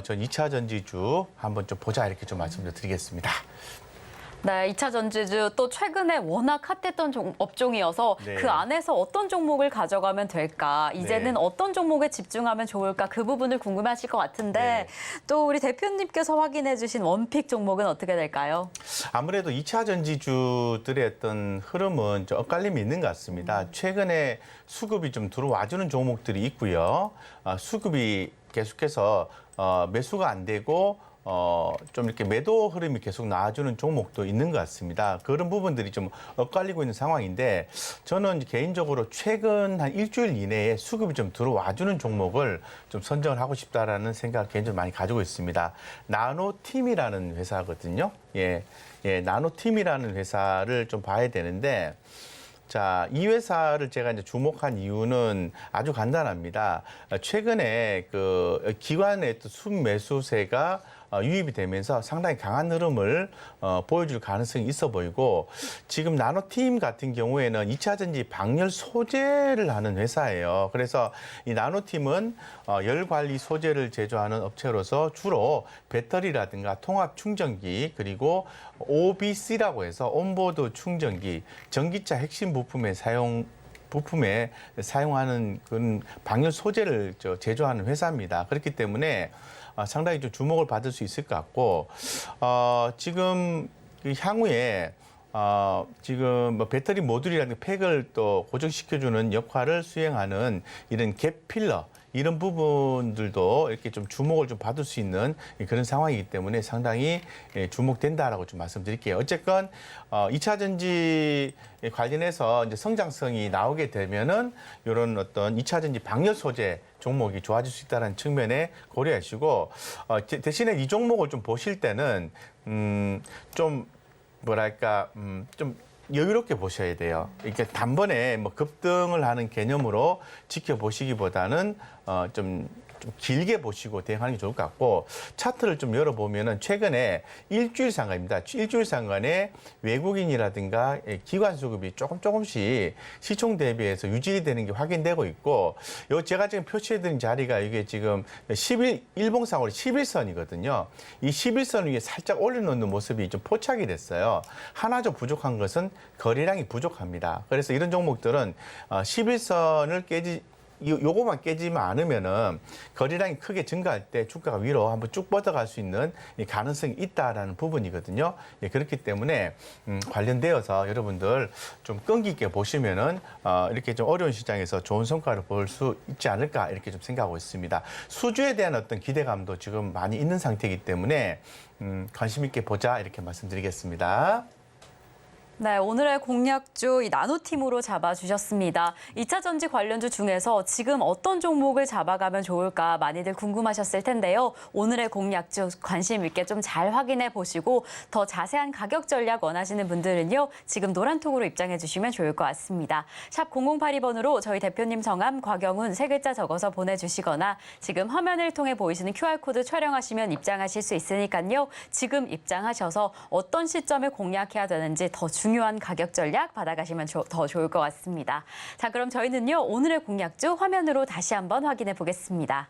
전 2차 전지주 한번 좀 보자 이렇게 좀 말씀을 드리겠습니다. 네, 2차 전지주 또 최근에 워낙 핫했던 업종이어서 네. 그 안에서 어떤 종목을 가져가면 될까? 이제는 네. 어떤 종목에 집중하면 좋을까? 그 부분을 궁금하실 것 같은데 네. 또 우리 대표님께서 확인해 주신 원픽 종목은 어떻게 될까요? 아무래도 2차 전지주들의 어떤 흐름은 좀 엇갈림이 있는 것 같습니다. 최근에 수급이 좀 들어와주는 종목들이 있고요. 수급이 계속해서 매수가 안 되고 좀 이렇게 매도 흐름이 계속 나와주는 종목도 있는 것 같습니다. 그런 부분들이 좀 엇갈리고 있는 상황인데 저는 개인적으로 최근 한 일주일 이내에 수급이 좀 들어와주는 종목을 좀 선정을 하고 싶다라는 생각을 개인적으로 많이 가지고 있습니다. 나노팀이라는 회사거든요. 예, 나노팀이라는 회사를 좀 봐야 되는데 자, 이 회사를 제가 이제 주목한 이유는 아주 간단합니다. 최근에 그 기관의 또 순매수세가 유입이 되면서 상당히 강한 흐름을 보여줄 가능성이 있어 보이고 지금 나노팀 같은 경우에는 2차 전지 방열 소재를 하는 회사예요. 그래서 이 나노팀은 열 관리 소재를 제조하는 업체로서 주로 배터리라든가 통합 충전기 그리고 OBC라고 해서 온보드 충전기, 전기차 핵심 부품에 사용하는 그런 방열 소재를 제조하는 회사입니다. 그렇기 때문에 상당히 좀 주목을 받을 수 있을 것 같고 지금 그 향후에 지금 뭐 배터리 모듈이라는 팩을 또 고정시켜주는 역할을 수행하는 이런 갭 필러 이런 부분들도 이렇게 좀 주목을 좀 받을 수 있는 그런 상황이기 때문에 상당히 주목된다라고 좀 말씀드릴게요. 어쨌건 2차 전지 관련해서 이제 성장성이 나오게 되면은 이런 어떤 2차 전지 방열 소재 종목이 좋아질 수 있다는 측면에 고려하시고 대신에 이 종목을 좀 보실 때는 좀 뭐랄까 좀 여유롭게 보셔야 돼요. 이렇게 단번에 뭐 급등을 하는 개념으로 지켜보시기보다는 좀 길게 보시고 대응하는 게 좋을 것 같고 차트를 좀 열어보면은 최근에 일주일 상간입니다. 일주일 상간에 외국인이라든가 기관 수급이 조금씩 시총 대비해서 유지되는 게 확인되고 있고 요 제가 지금 표시해드린 자리가 이게 지금 일봉상으로 11선이거든요. 이 11선 위에 살짝 올려놓는 모습이 좀 포착이 됐어요. 하나 좀 부족한 것은 거래량이 부족합니다. 그래서 이런 종목들은 11선을 요거만 깨지면 않으면은 거래량이 크게 증가할 때 주가가 위로 한번 쭉 뻗어갈 수 있는 가능성이 있다라는 부분이거든요. 그렇기 때문에 관련되어서 여러분들 좀 끈기 있게 보시면은 이렇게 좀 어려운 시장에서 좋은 성과를 볼 수 있지 않을까 이렇게 좀 생각하고 있습니다. 수주에 대한 어떤 기대감도 지금 많이 있는 상태이기 때문에 관심 있게 보자 이렇게 말씀드리겠습니다. 네, 오늘의 공략주 이 나노팀으로 잡아주셨습니다. 2차 전지 관련주 중에서 지금 어떤 종목을 잡아가면 좋을까 많이들 궁금하셨을 텐데요. 오늘의 공략주 관심 있게 좀 잘 확인해 보시고 더 자세한 가격 전략 원하시는 분들은요. 지금 노란통으로 입장해 주시면 좋을 것 같습니다. 샵 0082번으로 저희 대표님 성함 곽영훈 3글자 적어서 보내주시거나 지금 화면을 통해 보이시는 QR코드 촬영하시면 입장하실 수 있으니까요. 지금 입장하셔서 어떤 시점에 공략해야 되는지 더 중요한 가격 전략 받아가시면 더 좋을 것 같습니다. 자, 그럼 저희는요. 오늘의 공략주 화면으로 다시 한번 확인해 보겠습니다.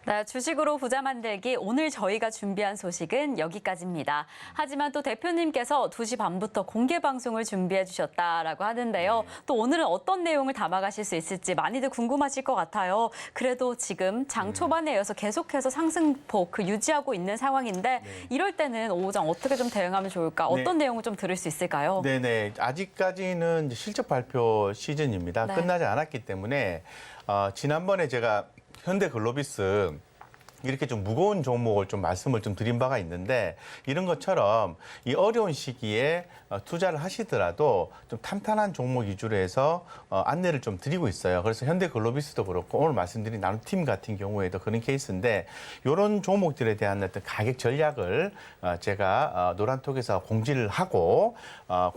네, 주식으로 부자 만들기 오늘 저희가 준비한 소식은 여기까지입니다. 하지만 또 대표님께서 2시 반부터 공개 방송을 준비해 주셨다라고 하는데요. 또 오늘은 어떤 내용을 담아가실 수 있을지 많이들 궁금하실 것 같아요. 그래도 지금 장 초반에 이어서 계속해서 상승폭 유지하고 있는 상황인데 이럴 때는 오후장 어떻게 좀 대응하면 좋을까? 어떤 내용을 좀 들을 수 있을까요? 네네. 아직까지는 이제 실적 발표 시즌입니다. 네. 끝나지 않았기 때문에 지난번에 제가 현대글로비스 이렇게 좀 무거운 종목을 좀 말씀을 좀 드린 바가 있는데 이런 것처럼 이 어려운 시기에 투자를 하시더라도 좀 탄탄한 종목 위주로 해서 안내를 좀 드리고 있어요. 그래서 현대글로비스도 그렇고 오늘 말씀드린 나노팀 같은 경우에도 그런 케이스인데 이런 종목들에 대한 어떤 가격 전략을 제가 노란톡에서 공지를 하고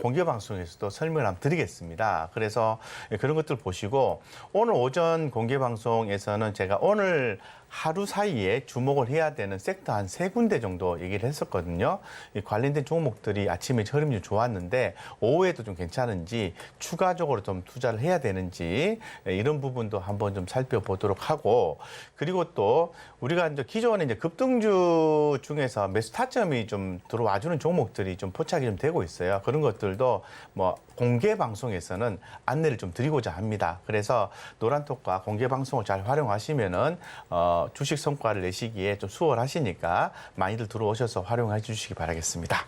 공개 방송에서도 설명을 한번 드리겠습니다. 그래서 그런 것들 보시고 오늘 오전 공개 방송에서는 제가 오늘 하루 사이에 여기에 주목을 해야 되는 섹터 한 3군데 정도 얘기를 했었거든요. 이 관련된 종목들이 아침에 흐름이 좋았는데 오후에도 좀 괜찮은지 추가적으로 좀 투자를 해야 되는지 이런 부분도 한번 좀 살펴보도록 하고, 그리고 또 우리가 이제 기존에 이제 급등주 중에서 매수 타점이 좀 들어와주는 종목들이 좀 포착이 좀 되고 있어요. 그런 것들도 뭐 공개 방송에서는 안내를 좀 드리고자 합니다. 그래서 노란톡과 공개 방송을 잘 활용하시면은 주식 성과를 내시기에 좀 수월하시니까 많이들 들어오셔서 활용해 주시기 바라겠습니다.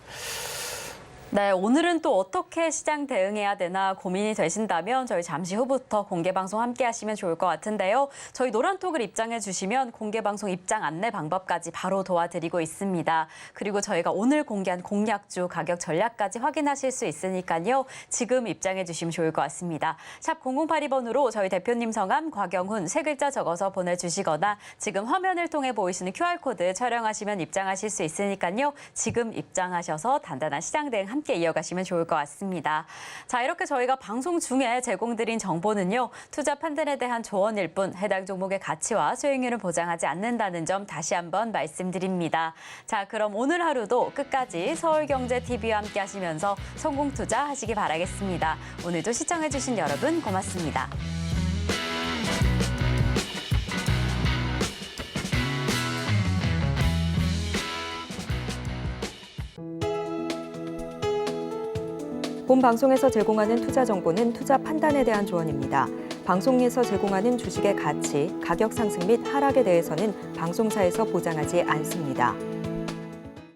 네, 오늘은 또 어떻게 시장 대응해야 되나 고민이 되신다면 저희 잠시 후부터 공개방송 함께 하시면 좋을 것 같은데요. 저희 노란톡을 입장해 주시면 공개방송 입장 안내 방법까지 바로 도와드리고 있습니다. 그리고 저희가 오늘 공개한 공략주 가격 전략까지 확인하실 수 있으니까요. 지금 입장해 주시면 좋을 것 같습니다. 샵 0082번으로 저희 대표님 성함 곽영훈 3글자 적어서 보내주시거나 지금 화면을 통해 보이시는 QR코드 촬영하시면 입장하실 수 있으니까요. 지금 입장하셔서 단단한 시장 대응 함께 이어가시면 좋을 것 같습니다. 자, 이렇게 저희가 방송 중에 제공드린 정보는요. 투자 판단에 대한 조언일 뿐 해당 종목의 가치와 수익률을 보장하지 않는다는 점 다시 한번 말씀드립니다. 자, 그럼 오늘 하루도 끝까지 서울경제TV와 함께 하시면서 성공 투자하시기 바라겠습니다. 오늘도 시청해주신 여러분 고맙습니다. 본 방송에서 제공하는 투자 정보는 투자 판단에 대한 조언입니다. 방송에서 제공하는 주식의 가치, 가격 상승 및 하락에 대해서는 방송사에서 보장하지 않습니다.